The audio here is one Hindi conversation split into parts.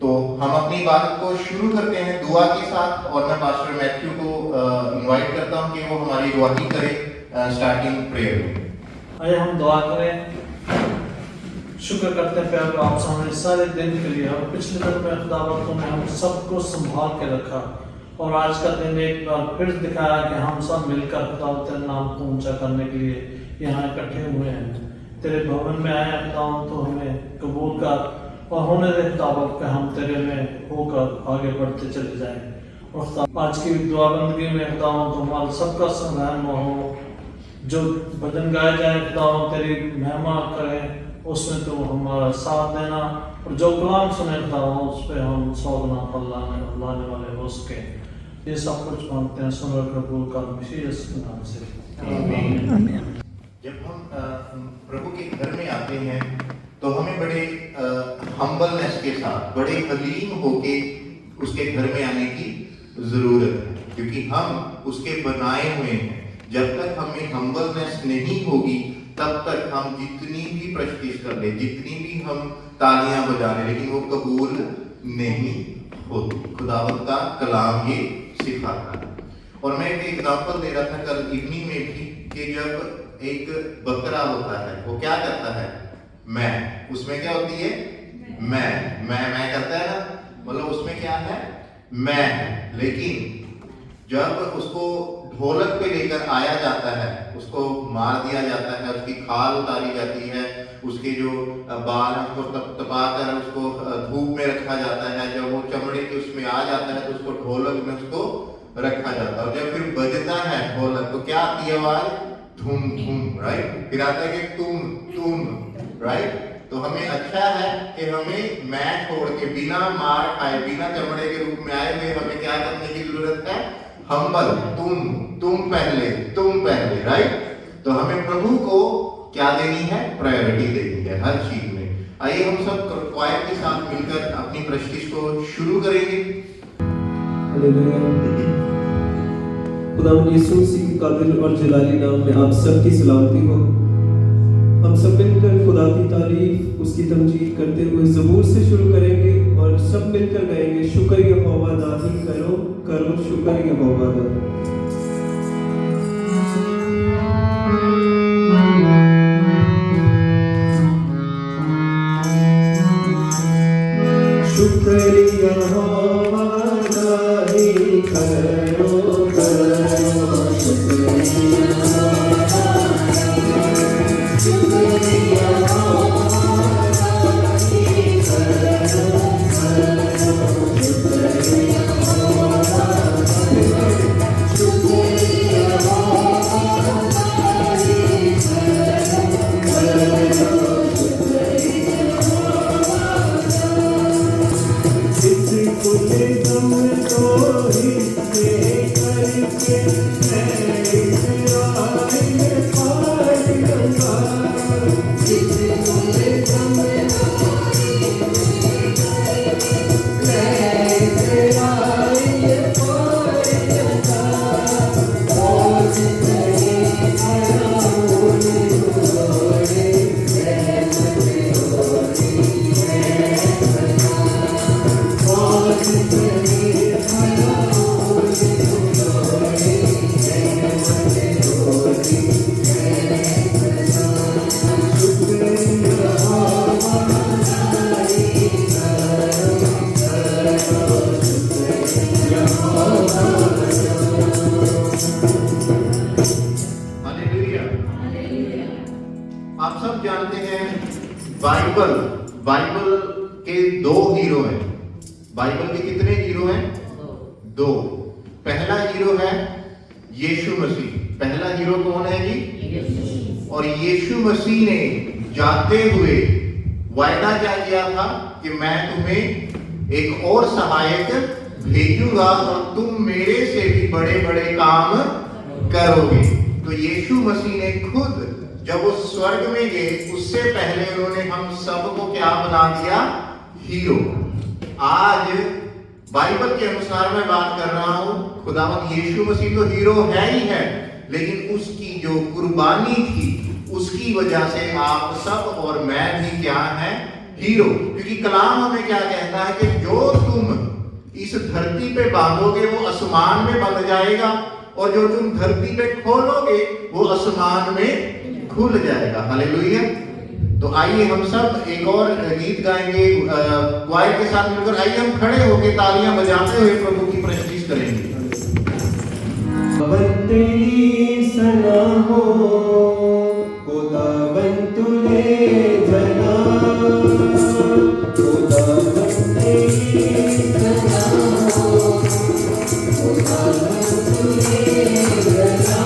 तो हम अपनी बात को शुरू करते हैं दुआ के साथ, और मैं पास्टर मैथ्यू को इनवाइट करता हूं कि वो हमारी अगुवाई करे स्टार्टिंग प्रेयर में। आइए हम दुआ करें। शुक्र करते हैं प्यार आप सामने सारे दिन के लिए, और पिछले दिन में खुदावंत ने हम सबको संभाल के रखा, और आज का दिन एक बार फिर दिखाया कि हम सब मिलकर खुदावंत तेरे नाम को ऊंचा करने के लिए यहाँ इकट्ठे हुए हैं। तेरे भवन में आए खुदावंत, तो हमें कबूल कर और होने दे खुदावंत कि हम तेरे में होकर आगे बढ़ते चले जाएं। और आज की दुआ बंदगी में खुदावंत हमारा सबका संधान हो, जो भजन गाए जाए खुदावंत तेरी महिमा करें, उसमें तो हमारा साथ देना, और जो कलाम सुने खुदावंत उस पर हम 100 गुना फल लाने वाले हो सके। ये सब कुछ मांगते हैं सुनकर कबूल कर मसीह यीशु के नाम से, आमीन। जब हम प्रभु के घर में आते हैं तो हमें बड़े हम्बलनेस के साथ, बड़े हलीम होके उसके घर में आने की जरूरत है, क्योंकि हम उसके बनाए हुए हैं। जब तक हमें हम्बलनेस नहीं होगी तब तक हम जितनी भी प्रैक्टिस कर ले, जितनी भी हम तालियां बजा ले, लेकिन वो कबूल नहीं होती। खुदावंत का कलाम ये सिखाता है। और मैं एक एग्जांपल दे रहा था कल इवनिंग में भी, कि जब एक बकरा होता है वो क्या करता है, मैं, उसमें क्या होती है, मैं करता है ना, मतलब उसमें क्या है, मैं है। लेकिन जब उसको ढोलक पे लेकर आया जाता है, उसको मार दिया जाता है, उसकी खाल उतारी जाती है, उसके जो बाल हैं उसको तपा कर उसको धूप में रखा जाता है, जब वो चमड़े के उसमें आ जाता है तो उसको ढोलक में उसको रखा जाता है। और जब फिर बजता है ढोलक तो क्या आती है आवाज, धूम धूम, राइट। फिर आता है कि तुम, राइट। तो हमें अच्छा है कि हमें मैं छोड़ के, बिना मार खाए, बिना चमड़े के रूप में आए हुए, हमें क्या करने की जरूरत है, हम्बल, तुम पहले, राइट। तो हमें प्रभु को क्या देनी है, प्रायोरिटी देनी है हर चीज में। आइए हम सब क्वायर के साथ मिलकर अपनी प्रैक्टिस को शुरू करेंगे। खुदावंद यीशु मसीह के कादिर और जलाली नाम में आप सबकी सलामती हो। हम सब मिलकर खुदा की तारीफ, उसकी तमजीद करते हुए ज़बूर से शुरू करेंगे, और सब मिलकर गाएंगे, शुक्र यहोवा दाही करो करो शुक्र यहोवा दा। शुक्र यहोवा दाही करो करो शुक्र आप सब जानते हैं बाइबल के 2 हीरो हैं। बाइबल के कितने हीरो हैं, 2। पहला हीरो है यीशु मसीह। पहला हीरो कौन है जी, और यीशु मसीह ने जाते हुए वायदा क्या किया था कि मैं तुम्हें एक और सहायक भेजूंगा और तुम मेरे से भी बड़े बड़े काम करोगे। तो यीशु मसीह ने खुद जब वो स्वर्ग में गए उससे पहले उन्होंने हम सबको क्या बना दिया, हीरो। आज बाइबल के अनुसार मैं बात कर रहा हूं, खुदावंद यीशु मसीह तो हीरो है ही है, लेकिन उसकी जो कुर्बानी थी उसकी वजह से आप सब और मैं भी क्या है, हीरो, क्योंकि कलाम हमें क्या कहता है कि जो तुम इस धरती पे बांधोगे वो आसमान में बंध जाएगा, और जो तुम धरती पे खोलोगे वो आसमान में खुल जाएगा। हालेलुया। तो आइए हम सब एक और गीत गाएंगे क्वायर के साथ मिलकर। आइए हम खड़े होकर तालियां बजाते हुए प्रभु की प्रस्तुति करेंगे। तेरी सना हो खुदावन तूने जना, खुदावन तेरी सना हो खुदावन तूने जना,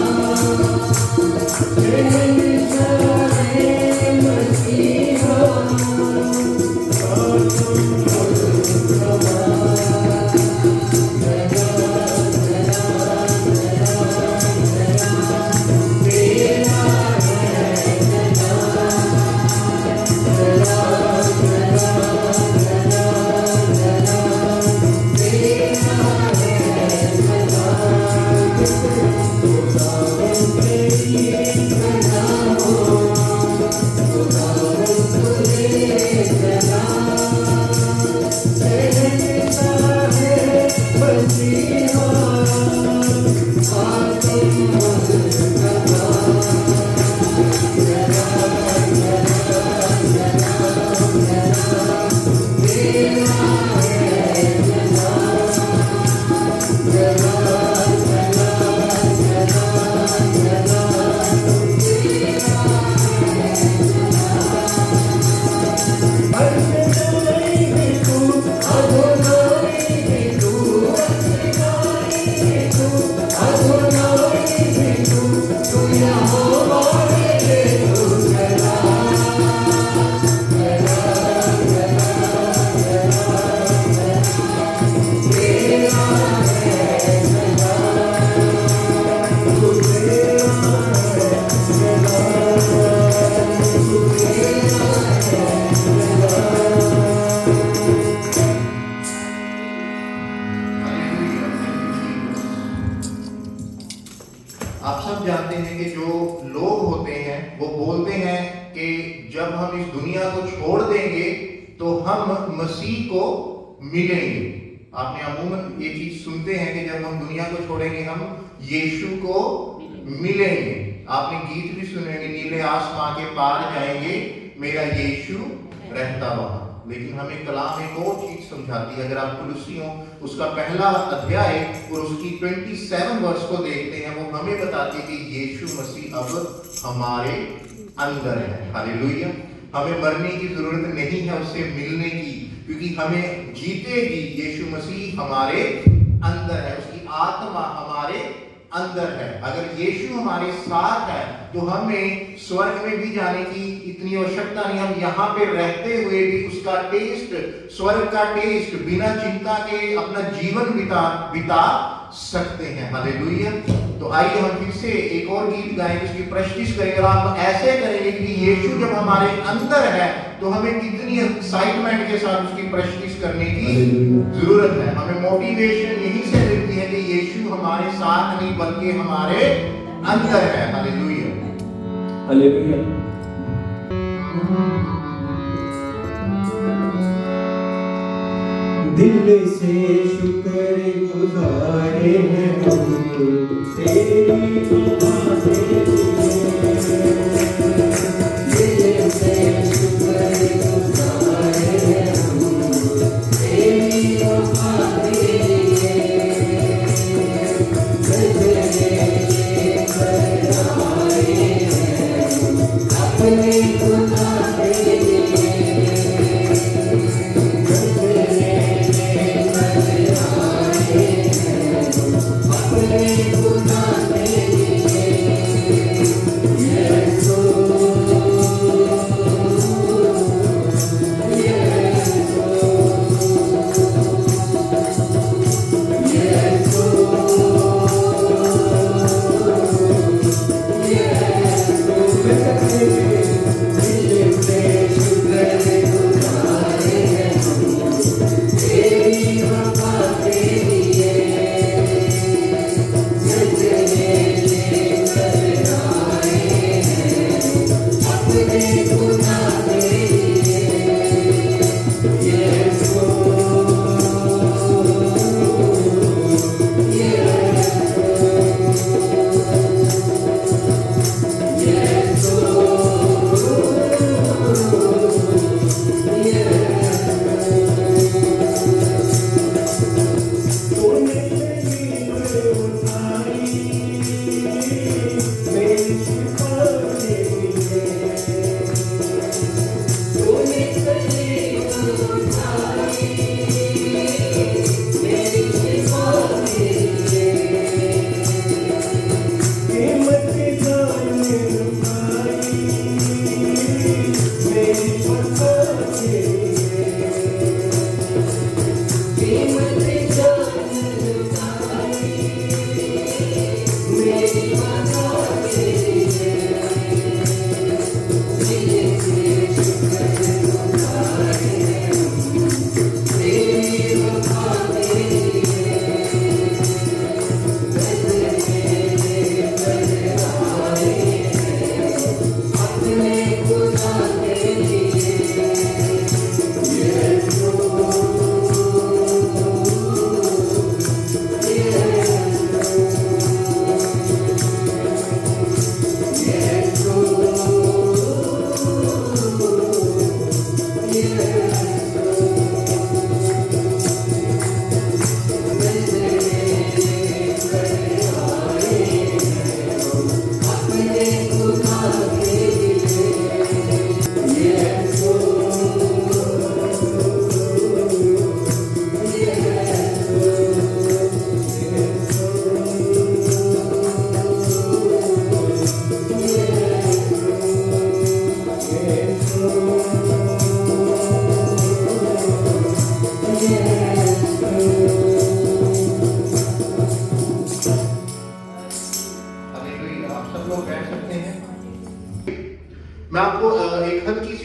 मसीहा आप सब जानते हैं कि जो लोग होते हैं वो बोलते हैं कि जब हम इस दुनिया को छोड़ देंगे तो हम मसीह को मिलेंगे। आपने अमूमन ये चीज सुनते हैं कि जब हम दुनिया को छोड़ेंगे हम यीशु को मिलेंगे। आपने गीत भी सुने होंगे, नीले आसमां के पार जाएंगे मेरा यीशु रहता वहां। लेकिन हमें कलाम एक और चीज समझाती है। अगर आप कुलुसियों उसका पहला अध्याय और उसकी 27 वर्ष को देखते हैं, वो हमें बताती है कि यीशु मसीह अब हमारे अंदर है। हालेलुया। हमें मरने की जरूरत नहीं है उससे मिलने की, क्योंकि हमें जीते जी यीशु मसीह हमारे अंदर है, उसकी आत्मा हमारे अंदर है। अगर यीशु हमारे साथ है तो हमें स्वर्ग में भी जाने की इतनी आवश्यकता नहीं। हम यहाँ पे रहते हुए भी उसका टेस्ट, स्वर्ग का टेस्ट बिना चिंता के अपना जीवन बिता सकते हैं। हालेलुया। तो आइए हम फिर से एक और गीत गाएं, उसकी प्रैक्टिस करेंगे। और आप ऐसे करेंगे कि यीशु जब हमारे अंदर है तो हमें कितनी एक्साइटमेंट के साथ उसकी प्रैक्टिस करने की जरूरत है। हमें मोटिवेशन यहीं से मिलती है कि यीशु हमारे साथ नहीं बल्कि हमारे अंदर है। हालेलुया। हालेलुया। दिल से शुक्र गुजारे हैं हम तेरी दुआएं, दिल से शुक्र गुजारे हैं हम तेरी दुआएं, अपने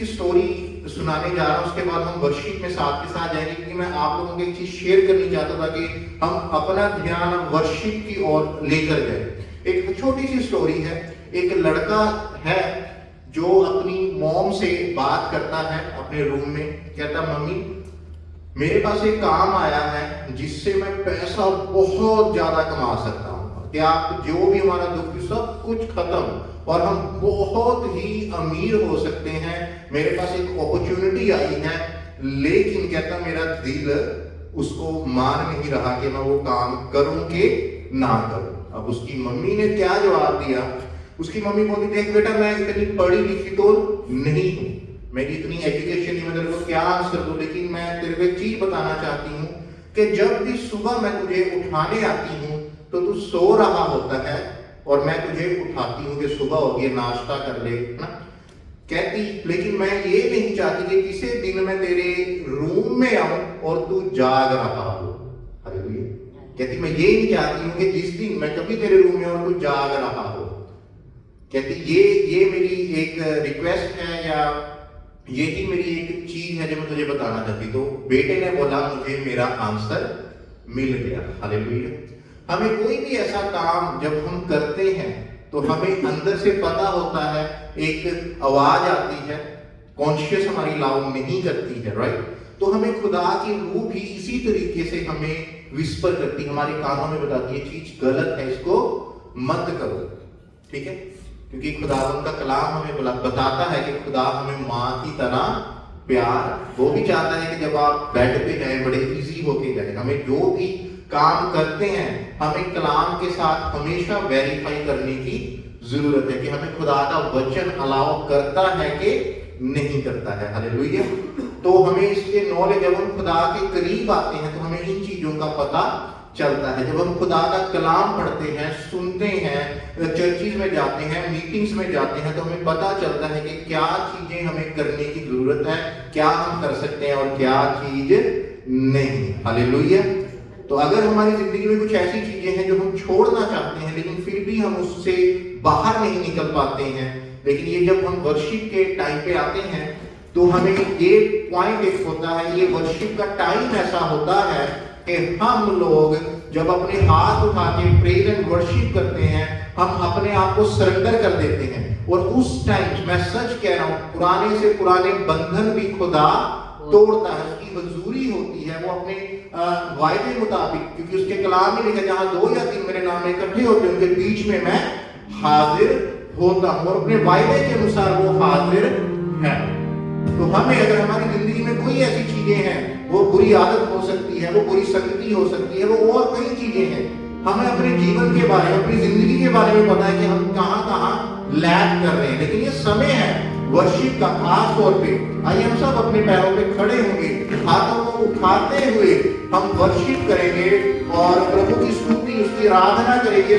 सी स्टोरी सुनाने जा रहा हूँ, उसके बाद हम वर्शिप में साथ के साथ जाएंगे, क्योंकि मैं आप लोगों को एक चीज शेयर करनी चाहता था कि हम अपना ध्यान वर्शिप की ओर लेकर गए। एक छोटी सी स्टोरी है। एक लड़का है जो अपनी मॉम से बात करता है अपने रूम में, कहता मम्मी मेरे पास एक काम आया है जिससे मैं पैसा बहुत ज्यादा कमा सकता हूँ, कि आप जो भी हमारा दुख सब कुछ खत्म और हम बहुत ही अमीर हो सकते हैं। मेरे पास एक अपॉर्चुनिटी आई है, लेकिन कहता मेरा दिल उसको मान नहीं रहा कि मैं वो काम करूं कि ना करूं। अब उसकी मम्मी ने क्या जवाब दिया? उसकी मम्मी बोली देख बेटा, मैं इतनी पढ़ी लिखी तो नहीं हूं, मेरी इतनी एजुकेशन नहीं, मैं तेरे को क्या आंसर दूं, लेकिन मैं तेरे को एक चीज बताना चाहती हूँ कि जब भी सुबह मैं तुझे उठाने आती हूँ तो तू सो रहा होता है और मैं तुझे उठाती हूँ कि सुबह हो गई, नाश्ता कर ले ना। कहती लेकिन मैं ये नहीं चाहती कि किसी दिन मैं तेरे रूम में आऊं और तू जाग रहा हो। हालेलुया। कहती मैं ये नहीं चाहती हूँ कि जिस दिन मैं कभी तेरे रूम में और तू जाग रहा हो। कहती ये मेरी एक रिक्वेस्ट है, या यही मेरी एक चीज है जो मैं तुझे बताना चाहती। तो बेटे ने बोला मुझे मेरा आंसर मिल गया। हालेलुया। हमें कोई भी ऐसा काम जब हम करते हैं तो हमें अंदर से पता होता है, एक आवाज आती है, कॉन्शियस हमारी लाउड नहीं करती है, राइट। तो हमें खुदा की रूह भी इसी तरीके से हमें विस्पर करती, हमारे कानों में बताती है चीज गलत है, इसको मत करो, ठीक है। क्योंकि खुदा उनका कलाम हमें बताता है कि खुदा हमें माँ की तरह प्यार, वो भी चाहता है कि जब आप बेड पे जाए बड़े इजी होके जाए। हमें जो भी काम करते हैं हमें कलाम के साथ हमेशा वेरीफाई करने की जरूरत है कि हमें खुदा का वचन अलाउ करता है कि नहीं करता है। हालेलुया। तो हमें इसके नॉलेज, जब हम खुदा के करीब आते हैं तो हमें इन चीजों का पता चलता है। जब हम खुदा का कलाम पढ़ते हैं, सुनते हैं, चर्चिज में जाते हैं, मीटिंग्स में जाते हैं, तो हमें पता चलता है कि क्या चीजें हमें करने की जरूरत है, क्या हम कर सकते हैं और क्या चीज नहीं। हालेलुया। तो अगर हमारी जिंदगी में कुछ ऐसी चीजें हैं जो हम छोड़ना चाहते हैं लेकिन फिर भी हम उससे बाहर नहीं निकल पाते हैं, लेकिन ये जब हम वर्शिप के टाइम पे आते हैं तो हमें ये पॉइंट एक होता है, ये वर्शिप का टाइम ऐसा होता है कि हम लोग जब अपने हाथ उठा के प्रेज एंड वर्शिप करते हैं, हम अपने आप को सरेंडर कर देते हैं। और उस टाइम मैं सच कह रहा हूं, पुराने से पुराने बंधन भी खुदा तोड़ता है, उसकी मंजूरी होती है। वो अपने वायदे मुताबिक, क्योंकि उसके कलाम में लिखा जहां 2 या 3 मेरे नाम में इकट्ठे होते हैं उनके बीच में मैं हाजिर होता हूं, और अपने वायदे के अनुसार वो हाजिर है। तो हमें अगर हमारी जिंदगी में कोई ऐसी चीजें हैं, वो बुरी आदत हो सकती है, वो बुरी संगति हो सकती है, वो और कई चीजें हैं, हमें अपने जीवन के बारे में, अपनी जिंदगी के बारे में पता है कि हम कहां कहां लैग कर रहे हैं, लेकिन ये समय है वर्शिप का। खास तौर पे आइए हम सब अपने पैरों पे खड़े होंगे, हाथों को उठाते हुए हम वर्शिप करेंगे और प्रभु की स्तुति, उसकी आराधना करेंगे।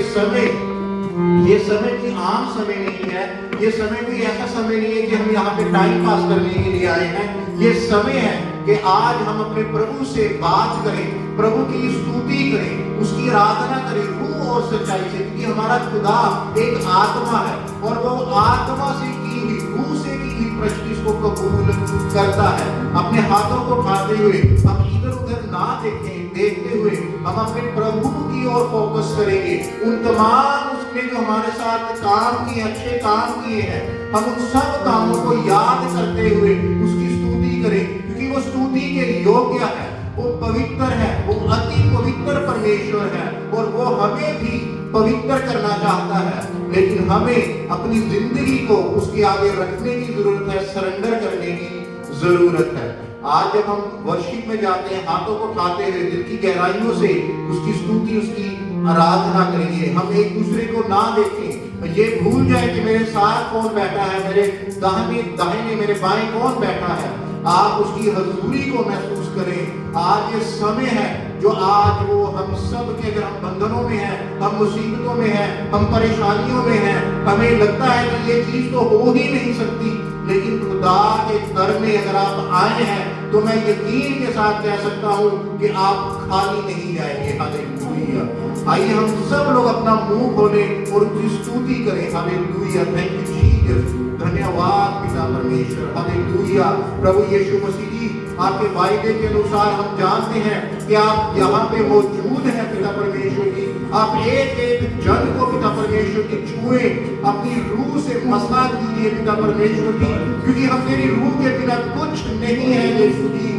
ये समय कोई आम समय नहीं है, ये समय कोई ऐसा समय नहीं है कि हम यहाँ पे टाइम पास करने के लिए आए हैं। ये समय है कि आज हम अपने प्रभु से बात करें, प्रभु की स्तुति करें, उसकी आराधना करें रूह और सच्चाई से, क्योंकि हमारा खुदा एक आत्मा है और वो आत्मा से की हुई, रूह से की हुई प्रस्तुति को कबूल करता है। अपने हाथों को उठाते हुए हम इधर उधर ना देखें, देखते हुए हम अपने प्रभु की ओर फोकस करेंगे। उन तमाम उसने जो हमारे साथ काम किए, अच्छे काम किए हैं, हम उन सब कामों को याद करते हुए उसकी स्तुति करें, क्योंकि वो स्तुति के योग्य है, वो पवित्र है, वो अति पवित्र परमेश्वर है और वो हमें भी पवित्र करना चाहता है। लेकिन हमें अपनी जिंदगी को उसके आगे रखने की जरूरत है, सरेंडर करने की जरूरत है। आज जब हम वर्शिप में जाते हैं, हाथों को उठाते हुए दिल की गहराइयों से उसकी स्तुति, उसकी आराधना करेंगे। हम एक दूसरे को ना देखें, ये भूल जाए कि मेरे साथ कौन बैठा है, मेरे दाहिने मेरे बाएं कौन बैठा है। आप उसकी हजूरी को महसूस करें। आज ये समय है जो आज वो हम सब के, अगर हम बंधनों में हैं, हम मुसीबतों में हैं, हम परेशानियों में हैं, हमें लगता है कि ये चीज तो हो ही नहीं सकती, लेकिन खुदा के घर में अगर आप आए हैं तो मैं यकीन के साथ कह सकता हूं कि आप खाली नहीं जाएंगे। हालेलुया। आइए हम सब लोग अपना मुंह खोलें और उसकी स्तुति करें। हालेलुया। Thank you Jesus. धन्यवाद पिता परमेश्वर, हालेलुया। प्रभु यीशु मसीह जी, आपके वायदे के अनुसार हम जानते हैं कि आप यहाँ पे मौजूद हैं पिता परमेश्वर जी। आप एक एक जन को पिता परमेश्वर की छुए, अपनी रूह से मसा कीजिए पिता परमेश्वर जी, क्योंकि हम तेरी रूह के बिना कुछ नहीं है यीशु जी।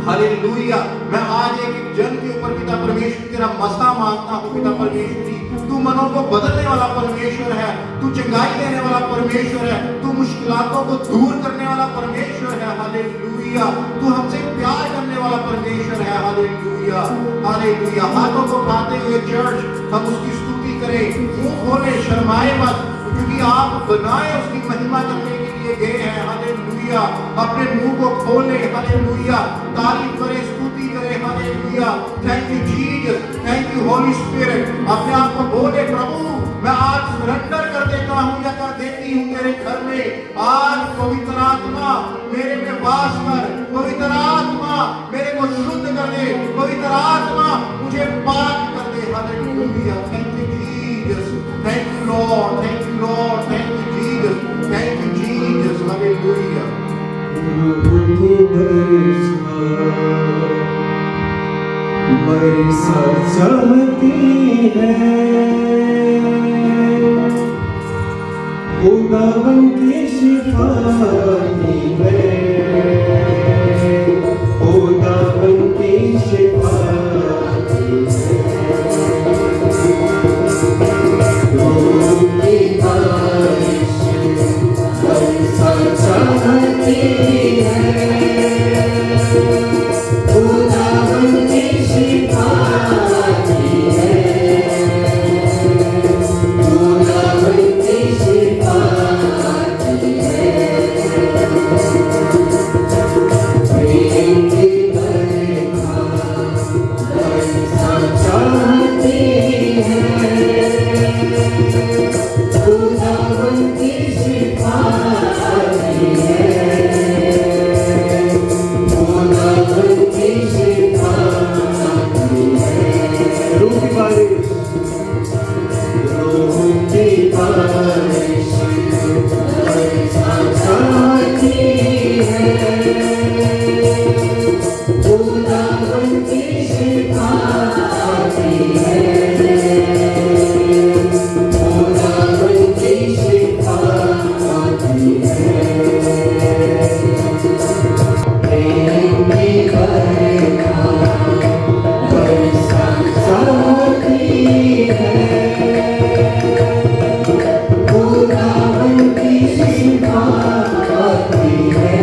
हालेलुया। मैं आज एक एक जन के ऊपर पिता परमेश्वर तेरा मसा मांगता हूँ पिता परमेश्वर जी। तू मनों को बदलने वाला परमेश्वर है, तू चंगाई देने वाला परमेश्वर है, तू मुश्किलातों को दूर करने वाला परमेश्वर है। हालेलुया। तू हमसे प्यार करने वाला परमेश्वर है। Hallelujah, hallelujah. हाथों को उठाते हुए चर्च हम उसकी स्तुति करें, मुंह खोले, शर्माए मत, क्योंकि आप बनाए उसकी महिमा करने के लिए गए हैं। हालेलुया। अपने मुंह को खोले, हालेलुया, तारीफ करें, स्तुति करें। Hallelujah. Thank you Jesus, thank you Holi spirit. अपने आप को बोले, प्रभु मैं आज सरेंडर कर देता हूँ या कर देती हूँ तेरे घर में। आज पवित्र आत्मा मेरे में वास कर, पवित्र आत्मा मेरे को शुद्ध कर दे, पवित्र आत्मा मुझे पाक कर दे। Hallelujah. Thank you Jesus, thank you Lord, thank you Lord, thank you Jesus, thank you Jesus. Hallelujah. बरसा चाहती है खुदावन की शिफा की है, खुदावन की शिफा की बरसा चाहती है खुदावन की शिफा की है, खुदावन की शिफा की है। प्रेम की बरखा बरसा चाहती है खुदावन की शिफा की है, खुदावन की शिफा की है। रूह की बारिश, रूह की बारिश बरसा चाहती है खुदावन की शिफा की है, खुदावन की शिफा की है। प्रेम की बरखा बरसा चाहती है खुदावन की शिफा की है,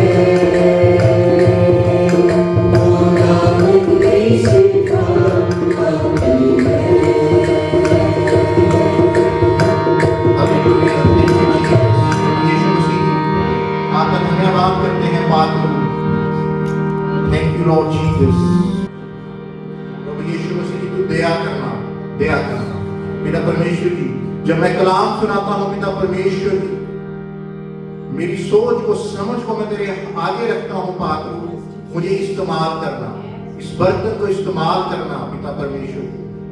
खुदावन की शिफा की है। हालेलुया। यीशु मसीह आपका धन्यवाद करते हैं पाक। Thank you Lord Jesus. प्रभु यीशु मसीह जी, तू दया करना, दया करना पिता परमेश्वर जी। जब मैं कलाम सुनाता हूँ पिता परमेश्वर जी, मेरी सोच को, समझ को मैं तेरे आगे रखता हूँ पाक। मुझे इस्तेमाल करना, इस बर्तन को इस्तेमाल करना पिता परमेश्वर।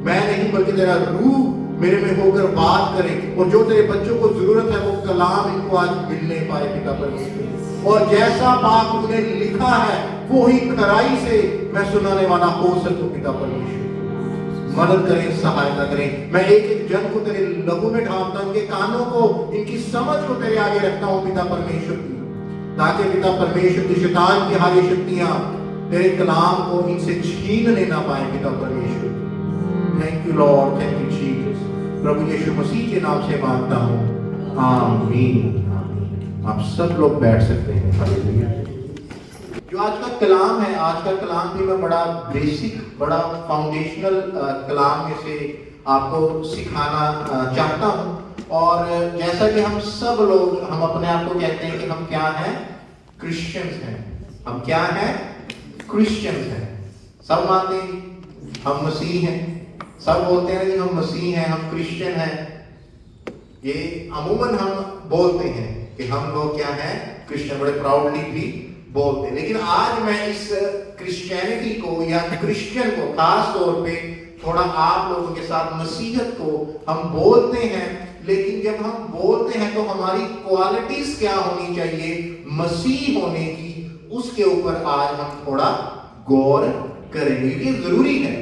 मैं नहीं बल्कि तेरा रूह मेरे में होकर बात करे, और जो तेरे बच्चों को जरूरत है वो कलाम इनको आज मिलने पाए पिता परमेश्वर। और जैसा पाक तूने लिखा है वो ही खराई से मैं सुनाने वाला हो सकूं पिता परमेश्वर। मदद करें, सहायता करें। मैं एक एक जन को तेरे लहू में ढालता हूं, इनके कानों को, इनकी समझ को तेरे आगे रखता हूं पिता परमेश्वर की, ताकि पिता परमेश्वर की शैतान की हारी शक्तियां तेरे कलाम को इनसे छीनने ना पाए पिता परमेश्वर। Thank you Lord, thank you Jesus. प्रभु यीशु मसीह के नाम से मांगता हूं, आमीन। आप सब लोग बैठ सकते हैं। हालेलुया। जो आज का कलाम है, आज का कलाम भी मैं बड़ा बेसिक, बड़ा फाउंडेशनल कलाम में से आपको सिखाना चाहता हूं। और जैसा कि हम सब लोग, हम अपने आप को कहते हैं कि हम क्या हैं, क्रिश्चियंस हैं। हम क्या हैं, क्रिश्चियंस हैं। सब मानते हैं हम मसीह हैं, सब बोलते हैं कि हम मसीह हैं, हम क्रिश्चियन हैं। ये अमूमन हम बोलते हैं कि हम लोग क्या हैं, क्रिश्चियन, बड़े प्राउडली भी बोलते हैं। लेकिन आज मैं इस क्रिश्चियनिटी को या क्रिश्चियन को खास तौर पे थोड़ा आप लोगों के साथ मसीहत को हम बोलते हैं, लेकिन जब हम बोलते हैं तो हमारी क्वालिटीज क्या होनी चाहिए मसीह होने की, उसके ऊपर आज हम थोड़ा गौर करेंगे। ये जरूरी है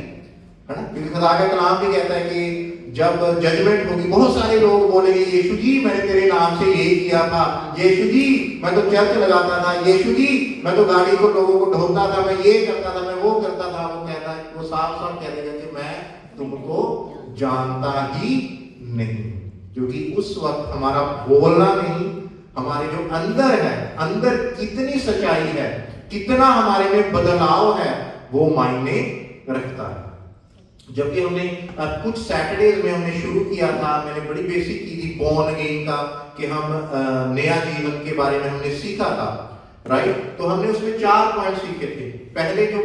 ना, क्योंकि खुदा का कलाम भी कहता है कि जब जजमेंट होगी बहुत सारे लोग बोलेंगे यीशु जी मैंने तेरे नाम से ये किया था, यीशु जी मैं तो चर्च लगाता था, यीशु जी मैं तो गाड़ी को लोगों को ढोता था, मैं ये करता था, मैं वो करता था। वो कहता है, वो साफ साफ कह देगा कि मैं तुमको जानता ही नहीं, क्योंकि उस वक्त हमारा बोलना नहीं, हमारे जो अंदर है, अंदर कितनी सच्चाई है, कितना हमारे में बदलाव है, वो मायने रखता है। जबकि हमने कुछ सैटरडेज में हमने शुरू किया था, मैंने बड़ी बेसिक की थी बॉर्न अगेन का, कि हम नया जीवन के बारे में हमने सीखा था, राइट। तो हमने उसमें 4 पॉइंट सीखे थे। पहले जो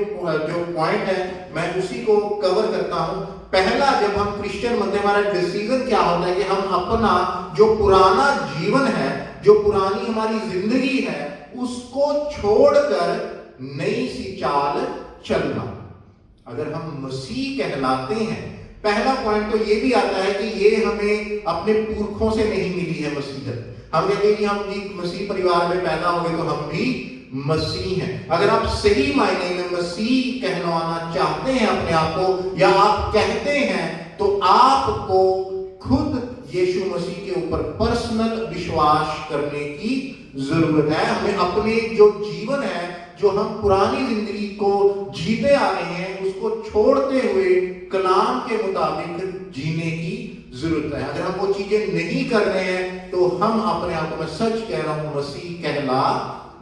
पॉइंट है मैं उसी को कवर करता हूं। पहला, जब हम क्रिश्चियन बनते हैं हमारा डिसीजन क्या होता है कि हम अपना जो पुराना जीवन है, जो पुरानी हमारी जिंदगी है, उसको छोड़कर नई सी चाल चलना। अगर हम मसीह कहलाते हैं, पहला पॉइंट तो ये भी आता है कि ये हमें अपने पुरखों से नहीं मिली है मसीहत। हम कहते हैं कि हम भी मसीह परिवार में पैदा हो गए तो हम भी मसीह हैं। अगर आप सही मायने में मसीह कहलवाना चाहते हैं अपने आप को, या आप कहते हैं, तो आपको खुद यीशु मसीह के ऊपर पर्सनल विश्वास करने की जरूरत है। हमें अपने जो जीवन है, जो हम पुरानी जिंदगी को जीते आ रहे हैं, उसको छोड़ते हुए कलाम के मुताबिक जीने की जरूरत है। अगर हम वो चीजें नहीं कर रहे हैं तो हम अपने आप को, मैं सच कह रहा हूं, मसीह कहला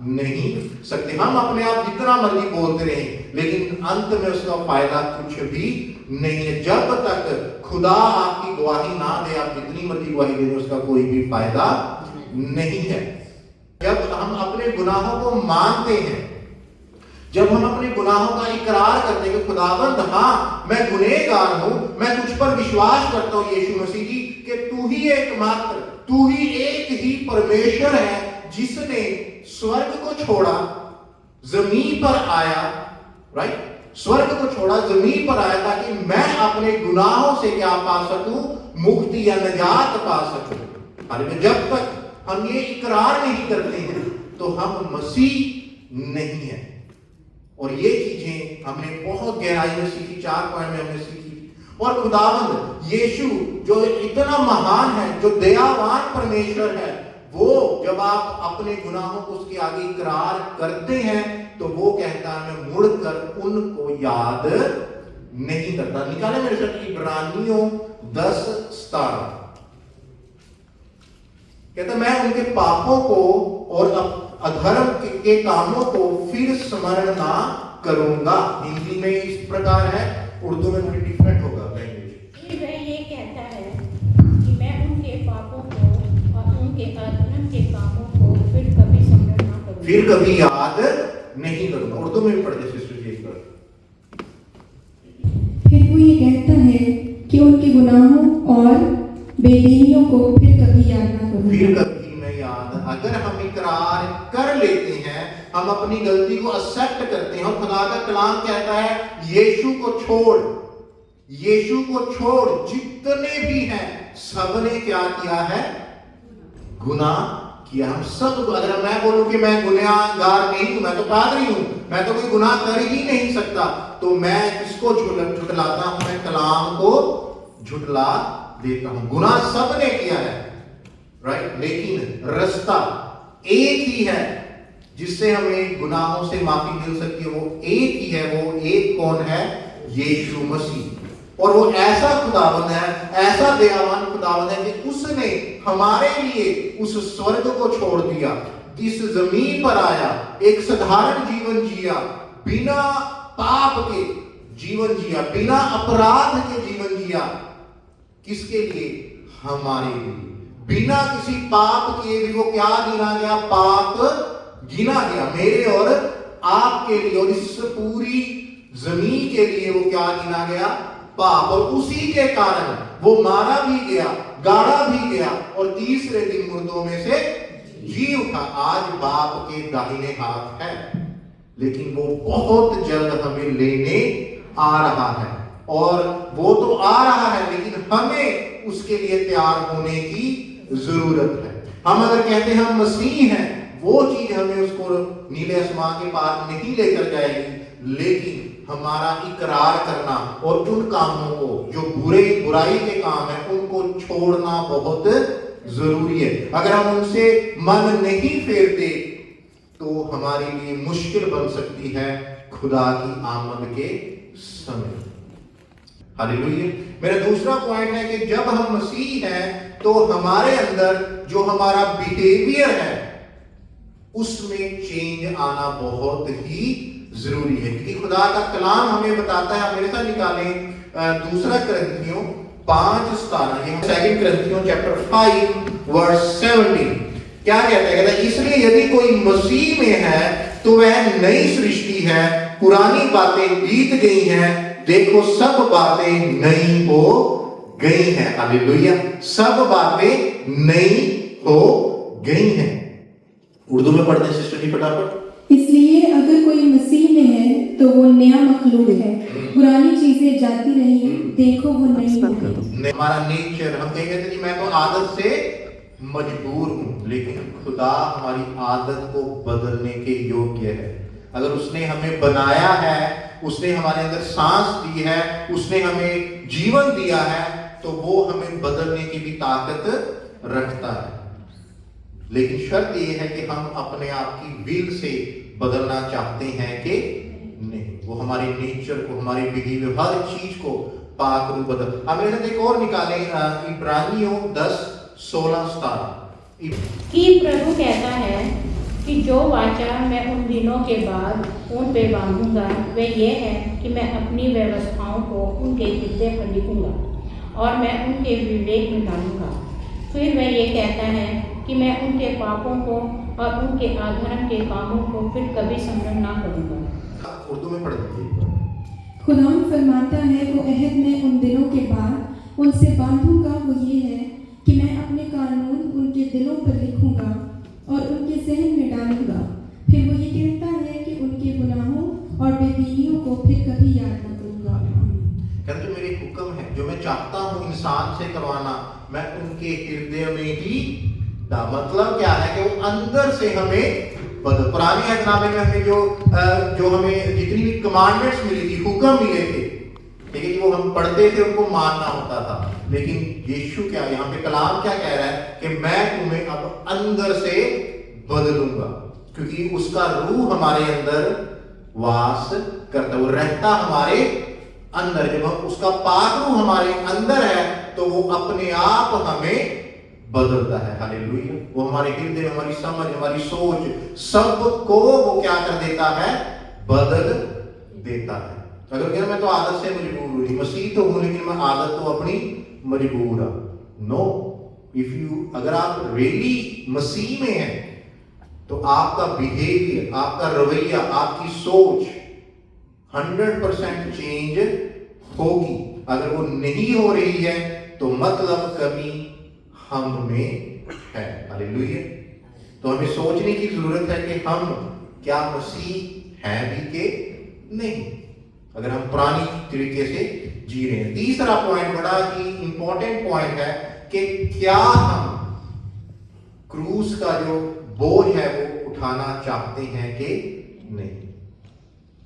नहीं सकते। हम अपने आप जितना मर्जी बोलते रहे, लेकिन अंत में उसका फायदा कुछ भी नहीं है। जब तक खुदा आपकी गवाही ना दे, आप जितनी मर्जी गवाही दे, उसका कोई भी फायदा नहीं है। जब हम अपने गुनाहों को मानते हैं, जब हम अपने गुनाहों का इकरार करते हैं कि खुदावंद हाँ मैं गुनहगार हूं, मैं तुझ पर विश्वास करता हूं यीशु मसीह जी, कि तू ही एकमात्र, तू ही एक ही परमेश्वर है जिसने स्वर्ग को छोड़ा, जमीन पर आया, राइट, स्वर्ग को छोड़ा, जमीन पर आया, ताकि मैं अपने गुनाहों से क्या पा सकूं, मुक्ति या निजात पा सकूं। हालांकि जब तक हम ये इकरार नहीं करते हैं तो हम मसीह नहीं है। और ये चीजें हमने बहुत गहराई में सीखी, 4 पॉइंट में हमने सीखी। और खुदावंद यीशु जो इतना महान है, जो दयावान परमेश्वर है, वो जब आप अपने गुनाहों को उसके आगे इकरार करते हैं तो वो कहता है मैं मुड़कर उनको याद नहीं करता। निकाले मेरे साथ इब्रानियों 10:17, कहता मैं उनके पापों को और अधर्म के कामों को फिर स्मरण ना करूंगा। हिंदी में इस प्रकार है, उर्दू में थोड़ी डिफरेंट होगा लैंग्वेज। वह ये कहता है कि मैं उनके पापों को और उनके अधर्म के कामों को फिर कभी स्मरण ना करूंगा, फिर कभी याद नहीं करूंगा। उर्दू में भी पढ़ दे सिस्टर जी एक बार। फिर वो ये कहता है कि उनके गुनाहों और बेदीनियों को फिर कभी याद ना करूंगा। फिर कभी मैं याद, अगर हम इकरार कर लेते हैं, हम अपनी गलती को एक्सेप्ट करते हैं, और खुदा का कलाम कहता है यीशु को छोड़, यीशु को छोड़ जितने भी हैं सबने क्या किया है, गुनाह किया। हम सब, अगर मैं बोलूं कि मैं गुनहगार नहीं हूं, मैं तो पादरी हूं, मैं तो कोई गुनाह कर ही नहीं सकता, तो मैं किसको झुटलाता हूं, मैं कलाम को झुटला देता हूं। गुनाह सबने किया है, राइट, लेकिन रास्ता एक ही है जिससे हमें गुनाहों से माफी मिल सकती है, वो एक ही है। वो एक कौन है? यीशु मसीह। और वो ऐसा खुदावंद है, ऐसा दयावान खुदावंद है कि उसने हमारे लिए उस स्वर्ग को छोड़ दिया, इस जमीन पर आया, एक साधारण जीवन जिया, बिना पाप के जीवन जिया, बिना अपराध के जीवन जिया। किसके लिए? हमारे लिए। बिना किसी पाप किए भी वो क्या गिना गया? पाप गिना गया मेरे और आपके लिए, और इस पूरी जमीन के लिए वो क्या गिना गया? पाप। और उसी के कारण वो मारा भी गया, गाड़ा भी गया, और तीसरे दिन मुर्दों में से जी उठा। आज बाप के दाहिने हाथ है, लेकिन वो बहुत जल्द हमें लेने आ रहा है। और वो तो आ रहा है, लेकिन हमें उसके लिए तैयार होने की जरूरत है। हम अगर कहते हैं हम मसीह हैं, वो चीज हमें उसको नीले आसमान के पार नहीं लेकर जाएगी, लेकिन हमारा इकरार करना और उन कामों को जो बुराई के काम है उनको छोड़ना बहुत जरूरी है। अगर हम उनसे मन नहीं फेरते तो हमारे लिए मुश्किल बन सकती है खुदा की आमद के समय। हालेलुया। मेरा दूसरा पॉइंट है कि जब हम मसीह हैं तो हमारे अंदर जो हमारा बिहेवियर है उसमें चेंज आना बहुत ही जरूरी है, क्योंकि खुदा का कलाम हमें बताता है। मेरे साथ निकालें दूसरा कुरिन्थियों 5:17, ये 2 कुरिन्थियों चैप्टर 5 वर्स 17। क्या कहता है? कहता है इसलिए यदि कोई मसीह में है तो वह नई सृष्टि है, पुरानी बातें बीत गई हैं, देखो सब बातें नई हो गई हैं। हालेलुया। सब बातें नई हो गई हैं। उर्दू में पढ़ते हैं सिस्टर जी फटाफट। इसलिए अगर कोई मसीह में है तो वो नया मखलूक है, पुरानी चीजें जाती रही, देखो वो नई हो गई। हमारा नेचर, हम कहेंगे कि मैं तो आदत से मजबूर हूं, लेकिन खुदा हमारी आदत को बदलने के योग्य है। अगर उसने हमें बनाया है, उसने हमारे अंदर सांस दी है, उसने हमें जीवन दिया है, तो वो हमें बदलने की भी ताकत रखता है। लेकिन शर्त यह है कि हम अपने आप की विल से बदलना चाहते हैं कि नहीं। वो हमारे नेचर को, हमारे बिहेवियर, हर चीज को पाक रूप बदल। अब मेरे साथ एक और निकालें, इब्रानियों 10:16-17। कि प्रभु कहता है कि जो वाचा मैं उन दिनों के बाद उन पे बांधूंगा वह ये है कि मैं अपनी व्यवस्थाओं को उनके हृदय पर लिखूंगा और मैं उनके विवेक में डालूंगा। फिर वह ये कहता है कि मैं उनके पापों को और उनके अधर्म के कामों को फिर कभी स्मरण ना करूंगा। उर्दू में पढ़ दीजिए। खुदा फरमाता है वो अहद में उन दिनों के बाद उनसे बांधूंगा, वो ये है कि मैं अपने कानून उनके दिलों पर लिखूंगा और उनके जहन में डालूंगा। फिर वो ये कहता है कि उनके गुनाहों और बेदीनियों को फिर कभी याद न करूंगा। कहते जो मेरे हुक्म है, जो मैं चाहता हूं इंसान से करवाना, मैं उनके हृदय में ही मतलब क्या है कि वो अंदर से हमें बदल। पुराने अहदनामे में हमें जो हमें जितनी भी कमांडमेंट्स मिली थी, हुक्म मिले थे, ठीक है, वो हम पढ़ते थे, उनको मानना होता था। लेकिन यीशु क्या यहाँ पे कलाम क्या कह रहा है कि मैं तुम्हें अब अंदर से बदलूंगा, क्योंकि उसका रूह हमारे अंदर वास करता, वो रहता हमारे अंदर। जब हम उसका पाक रूह हमारे अंदर है तो वो अपने आप हमें बदलता है। हालेलुया। वो हमारे हृदय, हमारी समझ, हमारी सोच, सबको वो क्या कर देता है? बदल देता है। अगर कहना मैं तो आदत से मजबूर हूं, मसीह तो हूं लेकिन मैं आदत तो अपनी मजबूर हूं। नो, अगर आप रियली मसीह में हैं तो आपका बिहेवियर, आपका रवैया, आपकी सोच 100% चेंज होगी। अगर वो नहीं हो रही है तो मतलब कमी हम में है। हालेलुया। तो हमें सोचने की जरूरत है कि हम क्या मसीह हैं भी के नहीं, अगर हम पुरानी तरीके से जी रहे हैं। तीसरा पॉइंट बड़ा ही इंपॉर्टेंट पॉइंट है कि क्या हम क्रूस का जो बोझ है वो उठाना चाहते हैं कि नहीं।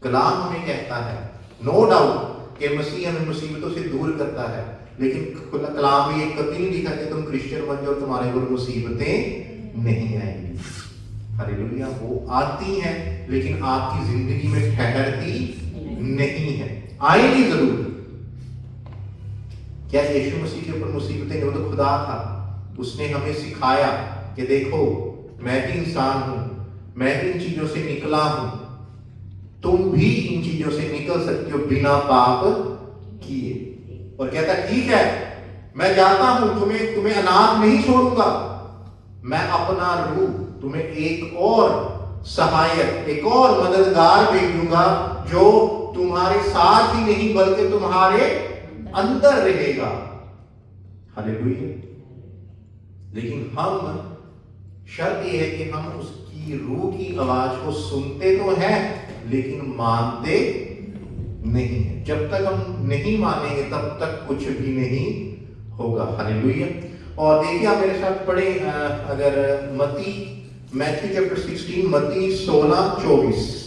कलाम हमें कहता है नो डाउट कि मसीह हमें मुसीबतों से दूर करता है, लेकिन कलाम में ये कभी नहीं लिखा कि तुम क्रिश्चियन बन जाओ, तुम्हारे ऊपर मुसीबतें नहीं आएंगी। हालेलुया। वो आती हैं लेकिन आपकी जिंदगी में ठहरती नहीं है, आएगी जरूर। क्या यीशु मसीह के ऊपर मुसीबतें नहीं? वो तो खुदा था, उसने हमें सिखाया कि देखो मैं भी इंसान हूं, मैं भी इन चीजों से निकला हूं, तुम भी इन चीजों से निकल सकते हो बिना पाप किए। और कहता ठीक है, मैं जाता हूं, तुम्हें अनाथ नहीं छोड़ूंगा, मैं अपना रूह तुम्हें एक और सहायक, एक और मददगार भेजूंगा जो तुम्हारे साथ ही नहीं बल्कि तुम्हारे अंदर रहेगा। हालेलुया। लेकिन हम, शर्त यह है कि हम उसकी रूह की आवाज को सुनते तो हैं लेकिन मानते नहीं है। जब तक हम नहीं मानेंगे तब तक कुछ भी नहीं होगा। हालेलुया। और देखिए आप मेरे साथ पढ़े अगर मैथ्यू चैप्टर 16 मत्ती 16:24।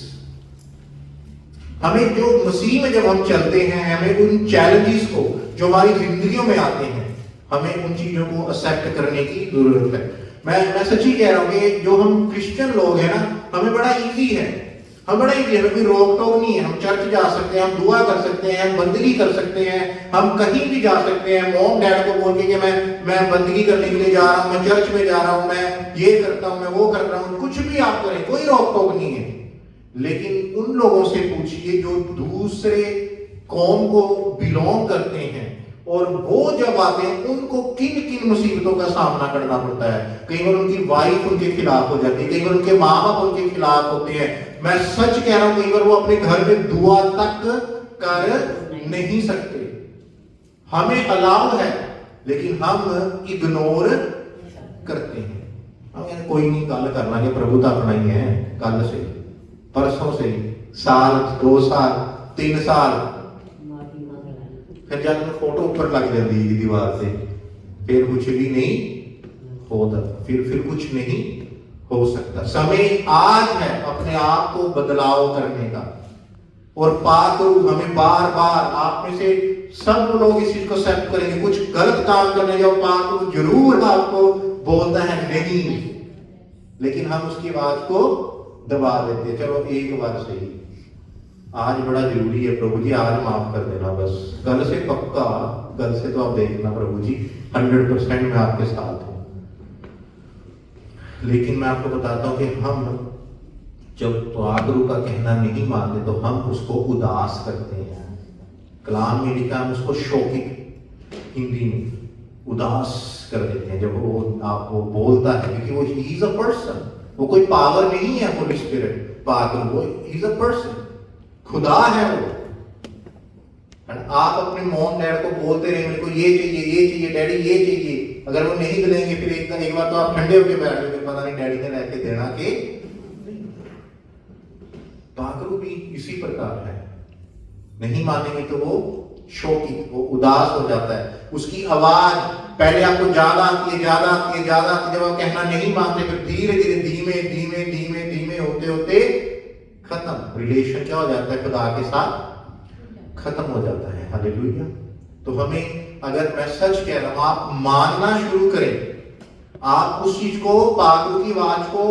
हमें जो मसीह में जब हम चलते हैं, हमें उन चैलेंजेस को जो हमारी जिंदगियों में आते हैं, हमें उन चीजों को एक्सेप्ट करने की जरूरत है। मैं सच्ची कह रहा हूं कि जो हम क्रिश्चियन लोग हैं ना, हमें बड़ा इजी है, हमें कोई रोक टोक नहीं है। हम चर्च जा सकते हैं, हम दुआ कर सकते हैं, हम बंदगी कर सकते हैं, हम कहीं भी जा सकते हैं। मॉम डैड को बोल के कि मैं बंदगी करने के लिए जा रहा हूं, मैं चर्च में जा रहा हूं, मैं ये करता हूं, मैं वो कर रहा हूं, कुछ भी आप करें, कोई रोक टोक नहीं है। लेकिन उन लोगों से पूछिए जो दूसरे कौम को बिलोंग करते हैं और वो जब आते हैं, उनको किन किन मुसीबतों का सामना करना पड़ता है। कई बार उनकी वाइफ उनके खिलाफ हो जाती है, कई बार उनके माँ बाप उनके खिलाफ होते हैं। मैं सच कह रहा हूं, कई बार वो अपने घर में दुआ तक कर नहीं सकते। हमें अलाउ है लेकिन हम इग्नोर करते हैं। हम कोई नहीं, कल करना, ये प्रभु तो अपना ही है, कल से, परसों से, साल, 2 साल, 3 साल, फिर जाकर फोटो ऊपर लग जाती है दीवार से, फिर कुछ भी नहीं होता, फिर कुछ नहीं हो सकता। समय आज है अपने आप को बदलाव करने का। और पाक रूह हमें बार बार, आप में से सब लोग इस चीज को एक्सेप्ट करेंगे, कुछ गलत काम करने जाओ, पाक रूह जरूर आपको बोलता है नहीं, लेकिन हम उसकी आवाज को दबा देते हैं। चलो एक बार सही, आज बड़ा जरूरी है प्रभु जी, आज माफ कर देना बस, कल से पक्का, कल से तो आप देखना प्रभु जी 100% मैं आपके साथ हूं। लेकिन मैं आपको बताता हूं कि हम जब पाक रूह का कहना नहीं मानते तो हम उसको उदास करते हैं। कलाम में लिखा, हम उसको शोकित, हिंदी में उदास कर देते हैं जब वो बोलता है, क्योंकि वो ही इज अ पर्सन, वो कोई पावर नहीं है। होली स्पिरिट, पाक रूह, वो ही इज अ पर्सन, खुदा है वो। आप अपने मॉम डैड को बोलते रहे, मेरे को ये चाहिए डैडी ये चाहिए, अगर वो नहीं दिलेंगे फिर एक बार तो आप ठंडे होकर बैठ जाओगे, पता नहीं डैडी ने लेके देना कि पाक रूह भी इसी प्रकार है। नहीं मानेंगे तो वो शोकित, वो उदास हो जाता है। उसकी आवाज पहले आपको ज्यादा आती है, जब आप कहना नहीं मानते, फिर धीरे धीरे होते खत्म। रिलेशन क्या हो जाता है खुदा के साथ, खत्म हो जाता है। हालेलुया। तो हमें, अगर मैं सच कह रहा हूं, आप मानना शुरू करें, आप उस चीज को, पाक रूह की आवाज को,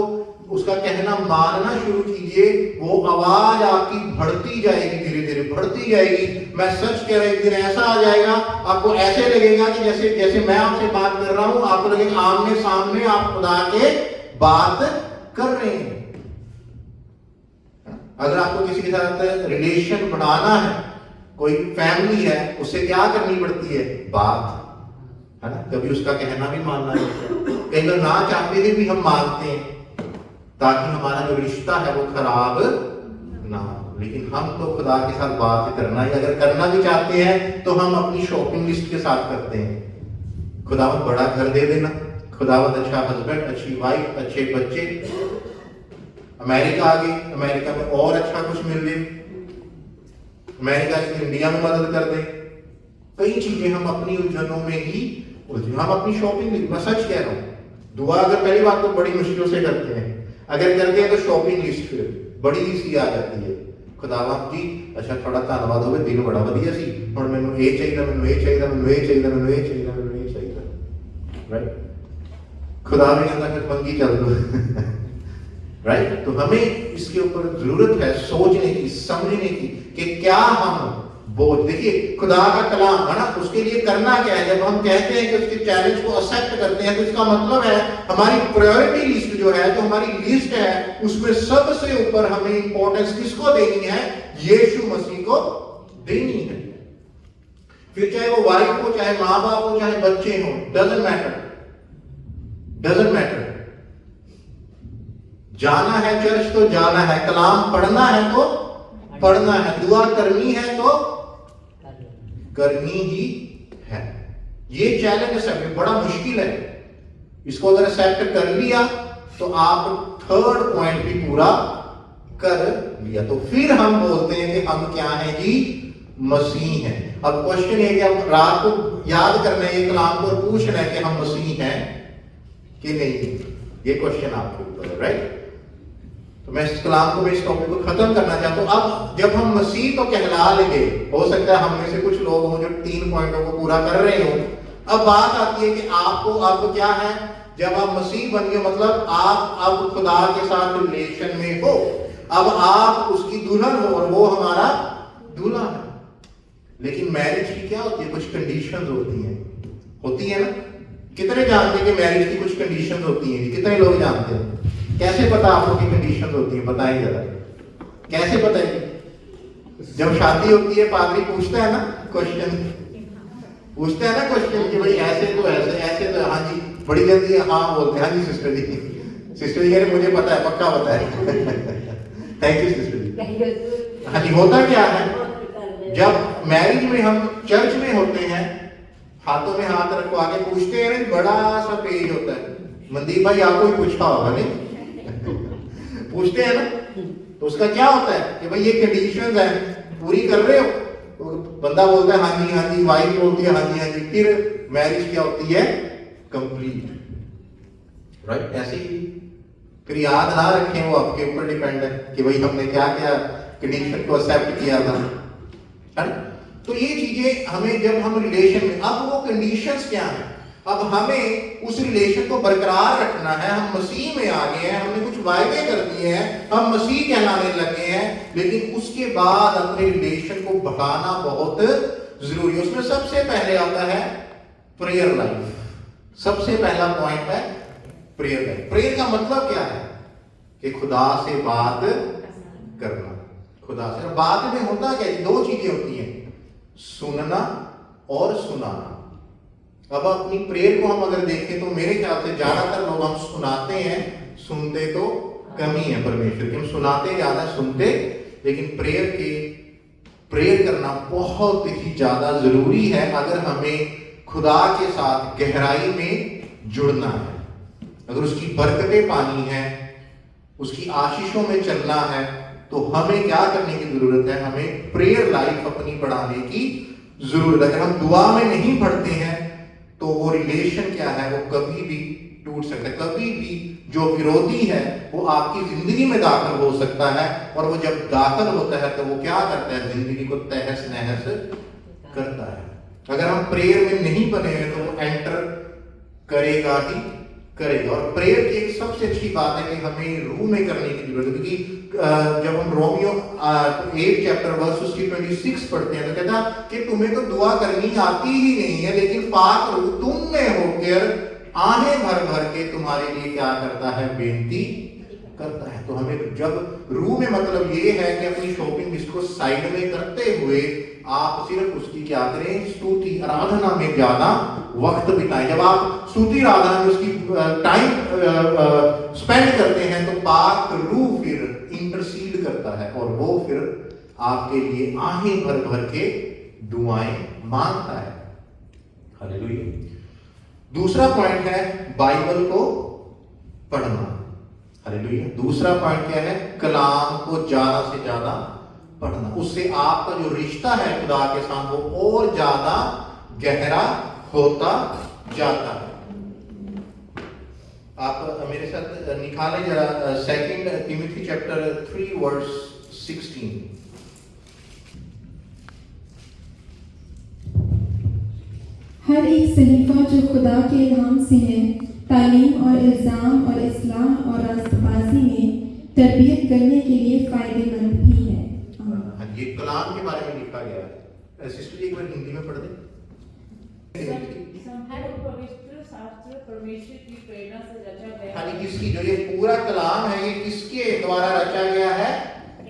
उसका कहना मानना शुरू कीजिए, वो आवाज आपकी बढ़ती जाएगी, धीरे धीरे बढ़ती जाएगी। मैं सच कह रहा हूं, एक दिन ऐसा आ जाएगा, आपको ऐसे लगेगा कि जैसे मैं आपसे बात कर रहा हूं, आपको लगेगा आमने सामने आप खुदा के बात कर रहे हैं। अगर आपको किसी के साथ रिलेशन बढ़ाना है, कोई फैमिली है, उससे क्या करनी पड़ती है, बात, है ना। कभी उसका कहना भी मानना है, कई बार ना चाहते हुए भी हम मानते हैं ताकि हमारा जो रिश्ता है वो खराब ना हो। लेकिन हम तो खुदा के साथ बात करना ही, अगर करना भी चाहते हैं तो हम अपनी शॉपिंग लिस्ट के साथ करते हैं। खुदावंद बड़ा घर दे देना, खुदावंद अच्छा हस्बैंड, अच्छी वाइफ, अच्छे बच्चे, अमेरिका आ गई, अमेरिका में और अच्छा कुछ मिल जाए, अमेरिका की इंडिया में मदद कर दे। कई चीजें हम अपनी उलझनों में ही उलझे। हम अपनी शॉपिंग, मैं सच कह रहा हूं, दुआ अगर पहली बात तो बड़ी मुश्किल से करते हैं, अगर करते हैं तो शॉपिंग लिस्ट फिर बड़ी सी आ जाती है। खुदावंद जी अच्छा थोड़ा धन्यवाद होवे, दिन बड़ा वधिया सी, हुण मैनूं ये चाहिए, मैनूं ये चाहिए, मैनूं ये चाहिए, मैनूं ये चाहिए, मैनूं ये चाहिए, राइट। खुदा भी कहता है मंगी चल दो, राइट। तो हमें इसके ऊपर जरूरत है सोचने की, समझने की कि क्या हम बोझ, देखिए खुदा का कलाम है ना, उसके लिए करना क्या है। जब हम कहते हैं कि उसके चैलेंज को एक्सेप्ट करते हैं, तो इसका मतलब है हमारी प्रायोरिटी लिस्ट जो है, जो हमारी लिस्ट है, उसमें सबसे ऊपर हमें इंपॉर्टेंस किसको देनी है, यीशु मसीह को देनी है। फिर चाहे वो वाइफ हो, चाहे माँ बाप हो, चाहे बच्चे हो, डजंट मैटर। जाना है चर्च तो जाना है, कलाम पढ़ना है तो पढ़ना है, दुआ करनी है तो करनी ही है। ये चैलेंज है, बड़ा मुश्किल है। इसको अगर एक्सेप्ट कर लिया तो आप थर्ड पॉइंट भी पूरा कर लिया, तो फिर हम बोलते हैं कि हम क्या हैं जी, मसीह हैं। अब क्वेश्चन ये कि अब रात को याद करना है, ये कलाम को पूछना है कि हम मसीह हैं कि नहीं, ये क्वेश्चन आपके ऊपर है, राइट। तो मैं इस कलाम को, मैं इस टॉपिक को खत्म करना चाहता हूं। अब जब हम मसीह तो कहला लेंगे, हो सकता है हम में से कुछ लोग हों जो 3 पॉइंटों को पूरा कर रहे हो। अब बात आती है कि आपको अब क्या है, जब आप मसीह बन गए मतलब आप अब खुदा के साथ रिलेशन में हो, अब आप उसकी दुल्हन हो और वो हमारा दूल्हा है। लेकिन मैरिज की क्या होती है, कुछ कंडीशंस होती है ना। कितने जानते हैं कि मैरिज की कुछ कंडीशंस होती हैं? कितने लोग जानते हैं? कैसे पता आपको की कंडीशंस होती है, बताइए जरा, कैसे पता है? जब शादी होती है पादरी पूछता है ना क्वेश्चन, पूछता है ना क्वेश्चन कि भाई ऐसे तो ऐसे तो, हाँ जी, बड़ी जल्दी हाँ बोलते हैं, हाँ जी सिस्टर जी, सिस्टर जी कह रहे मुझे पता है, पक्का पता है। थैंक यू सिस्टर जी। हाँ जी, होता क्या है, जब मैरिज में हम चर्च में होते हैं, हाथों में हाथ रखवा के पूछते हैं, बड़ा सा पेज होता है, मनदीप भाई आपको ही पूछा होगा नहीं? पूछते हैं ना, तो उसका क्या होता है कि भाई ये कंडीशंस हैं, पूरी कर रहे हो? तो बंदा बोलता है हाँ जी, वाइफ बोलती है हाँ जी, फिर मैरिज क्या होती है, कंप्लीट, राइट। ऐसे ही फिर याद ना रखें, वो आपके ऊपर डिपेंड है कि भाई हमने क्या क्या कंडीशन को एक्सेप्ट किया था, है ना। तो ये चीजें हमें, जब हम रिलेशन में, अब वो कंडीशंस क्या है, अब हमें उस रिलेशन को बरकरार रखना है। हम मसीह में आ गए हैं, हमने कुछ वायदे कर दिए हैं, हम मसीह कहलाने लगे हैं, लेकिन उसके बाद अपने रिलेशन को बढ़ाना बहुत जरूरी है। उसमें सबसे पहले आता है प्रेयर लाइफ। सबसे पहला पॉइंट है प्रेयर लाइफ। प्रेयर का मतलब क्या है कि खुदा से बात करना। खुदा से बात में होता क्या है, 2 चीजें होती हैं, सुनना और सुनाना। अब अपनी प्रेयर को हम अगर देखें तो मेरे ख्याल से ज्यादातर लोग हम सुनाते हैं, सुनते तो कम ही है परमेश्वर की। हम सुनाते ज्यादा, सुनते, लेकिन प्रेयर करना बहुत ही ज्यादा जरूरी है अगर हमें खुदा के साथ गहराई में जुड़ना है, अगर उसकी बरकतें पानी है, उसकी आशीषों में चलना है, तो हमें क्या करने की जरूरत है, हमें प्रेयर लाइफ अपनी बढ़ाने की जरूरत है। अगर हम दुआ में नहीं बढ़ते हैं तो वो रिलेशन क्या है, वो कभी भी टूट सकता है। कभी भी जो विरोधी है वो आपकी जिंदगी में दाखिल हो सकता है, और वो जब दाखिल होता है तो वो क्या करता है, जिंदगी को तहस नहस करता है। अगर हम प्रेयर में नहीं बने हैं तो वो एंटर करेगा ही करेगा। और प्रेयर की एक सबसे अच्छी बात है कि हमें रूह में करने की जरूरत है, क्योंकि जब हम रोमियो 8 चैप्टर वर्स उसकी 26 पढ़ते हैं तो कहता कि तुम्हें तो दुआ करनी आती ही नहीं है, लेकिन पाक रूह तुम में होकर आहें भर भर के तुम्हारे लिए क्या करता है, बेनती करता है। तो हमें जब रूह में, मतलब ये है कि अपनी शॉपिंग लिस्ट को साइड में करते हुए आप सिर्फ उसकी क्या करें, स्तुति आराधना में ज्यादा वक्त बिताएं। जब आप स्तुति आराधना में उसकी टाइम स्पेंड करते हैं तो पाक रूह फिर इंटरसीड करता है और वो फिर आपके लिए आहें भर भर के दुआएं मांगता है। हालेलुया। दूसरा पॉइंट है बाइबल को पढ़ना। हालेलुया। दूसरा पॉइंट क्या है, कलाम को ज्यादा से ज्यादा पढ़ना। उससे आपका जो रिश्ता है खुदा के साथ वो और ज्यादा गहरा होता जाता है। आप मेरे साथ निकालें जरा 2 तिमोथी चैप्टर 3 वर्स 16। हर एक सहीफा जो खुदा के इल्हाम से है, तालीम और इल्जाम और इस्लाह और रास्तबाजी में तरबियत करने के लिए फायदेमंद भी है। ये कलाम के बारे में लिखा गया है। सिस्टर जी एक बार हिंदी में पढ़ दें। संपूर्ण पवित्र शास्त्र परमेश्वर की प्रेरणा से रचा गया। हाँ जी, किसकी, जो ये पूरा कलाम है ये किसके द्वारा रचा गया है,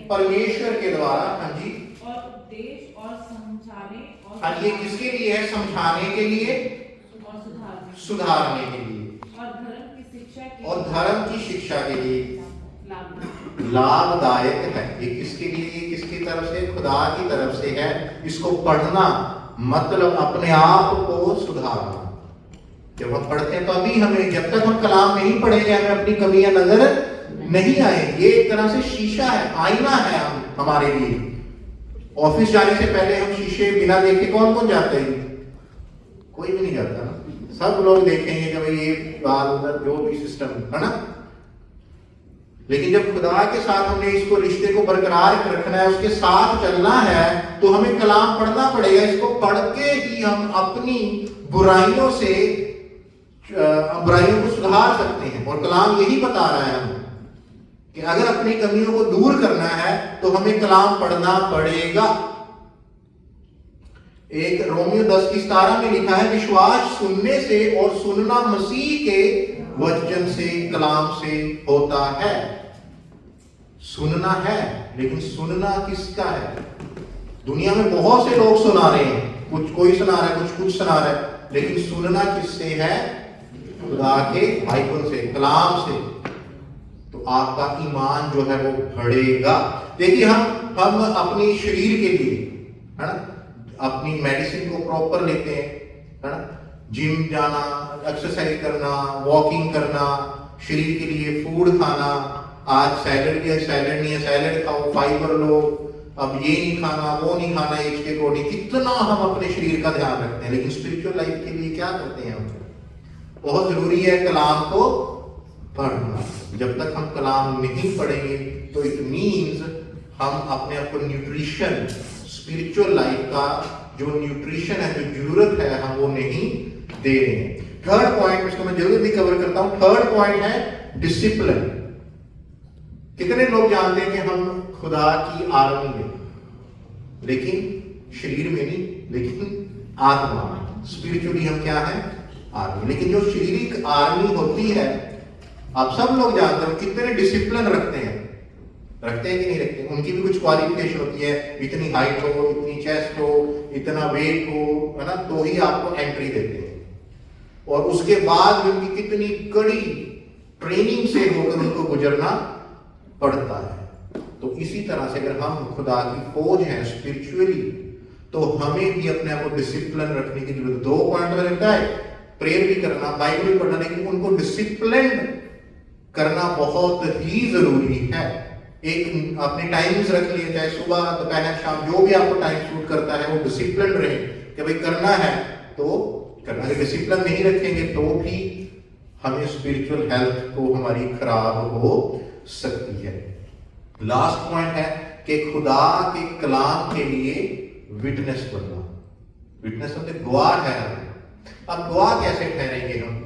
परमेश्वर के द्वारा। हाँ जी, और उपदेश और समझाने और हाँ ये किसके लिए है, समझाने के लिए और सुधारने के लिए और धर्म की शिक्षा के और धर्म की शिक्षा के लिए लाभ लाभदायक है। ये किसके लिए, ये किसकी तरफ से, खुदा की तरफ से है। इसको पढ़ना मतलब अपने आप को सुधारना। जब हम पढ़ते हैं तो अभी हमें, जब तक हम कलाम नहीं पढ़ेंगे हमें अपनी कमियां नजर नहीं आए। ये एक तरह से शीशा है, आईना है हमारे लिए। ऑफिस जाने से पहले हम शीशे बिना देखे कौन कौन जाते हैं? कोई भी नहीं जाता ना, सब लोग देखेंगे कि भाई ये बाल उधर जो भी सिस्टम है ना। लेकिन जब खुदा के साथ हमने इसको रिश्ते को बरकरार रखना है, उसके साथ चलना है, तो हमें कलाम पढ़ना पड़ेगा। इसको पढ़ के ही हम अपनी बुराइयों को सुधार सकते हैं। और कलाम यही बता रहा है हमें कि अगर अपनी कमियों को दूर करना है तो हमें कलाम पढ़ना पड़ेगा। एक रोमियो 10:17 में लिखा है, विश्वास सुनने से और सुनना मसीह के वचन से, कलाम से होता है। सुनना है, लेकिन सुनना किसका है? दुनिया में बहुत से लोग सुना रहे हैं, कुछ कोई सुना रहा है, कुछ सुना रहा है, लेकिन सुनना किससे है? खुदा के बाइबल से, कलाम से। तो आपका ईमान जो है वो बढ़ेगा। देखिए हम अपनी शरीर के लिए, है ना, अपनी मेडिसिन को प्रॉपर लेते हैं, है ना, जिम जाना, एक्सरसाइज करना, वॉकिंग करना, शरीर के लिए फूड खाना। आज सैलड नहीं है, सैलड खाओ, फाइबर लो, अब ये नहीं खाना, वो नहीं खाना, एज के अकॉर्डिंग। कितना हम अपने शरीर का ध्यान रखते हैं, लेकिन स्पिरिचुअल लाइफ के लिए क्या करते हैं हम? बहुत जरूरी है कलाम को पढ़ना। जब तक हम कलाम नहीं पढ़ेंगे तो इट मीन्स हम अपने आप को न्यूट्रिशन, स्पिरिचुअल लाइफ का जो न्यूट्रिशन है, जो जरूरत है, हम वो नहीं दे रहे हैं। थर्ड पॉइंट, इसको मैं जल्दी कवर करता हूं। थर्ड पॉइंट है डिसिप्लिन। कितने लोग जानते हैं कि हम खुदा की आर्मी में, लेकिन शरीर में नहीं, लेकिन आत्मा, स्पिरिचुअली हम क्या है? आर्मी। लेकिन जो शारीरिक आर्मी होती है, आप सब लोग जानते हो कितने डिसिप्लिन रखते हैं कि नहीं रखते हैं? उनकी भी कुछ क्वालिफिकेशन होती है, इतनी हाइट हो, इतनी चेस्ट हो, इतना वेट हो, है ना, तो ही आपको एंट्री देते हैं। और उसके बाद उनकी कितनी कड़ी ट्रेनिंग से होकर उनको गुजरना पड़ता है। तो इसी तरह से अगर हम खुदा की फौज हैं स्पिरिचुअली, तो हमें भी अपने आप को डिसिप्लिन रखने की जरूरत। 2 पॉइंट में रहता है, प्रेयर भी करना, बाइबल भी पढ़ना, लेकिन उनको डिसिप्लिन करना बहुत ही जरूरी है। एक अपने टाइम्स रख लिए, चाहे सुबह, दोपहर, शाम, जो भी आपको टाइम सूट करता है, वो डिसिप्लिन रहे कि भाई करना है तो करना। अगर डिसिप्लिन नहीं रखेंगे तो भी हमें स्पिरिचुअल हेल्थ को हमारी खराब हो सकती है। लास्ट पॉइंट है कि खुदा के कलाम के लिए विटनेस बनना। विटनेस मतलब गवाह ठहरना। अब गवाह कैसे ठहरेंगे हम?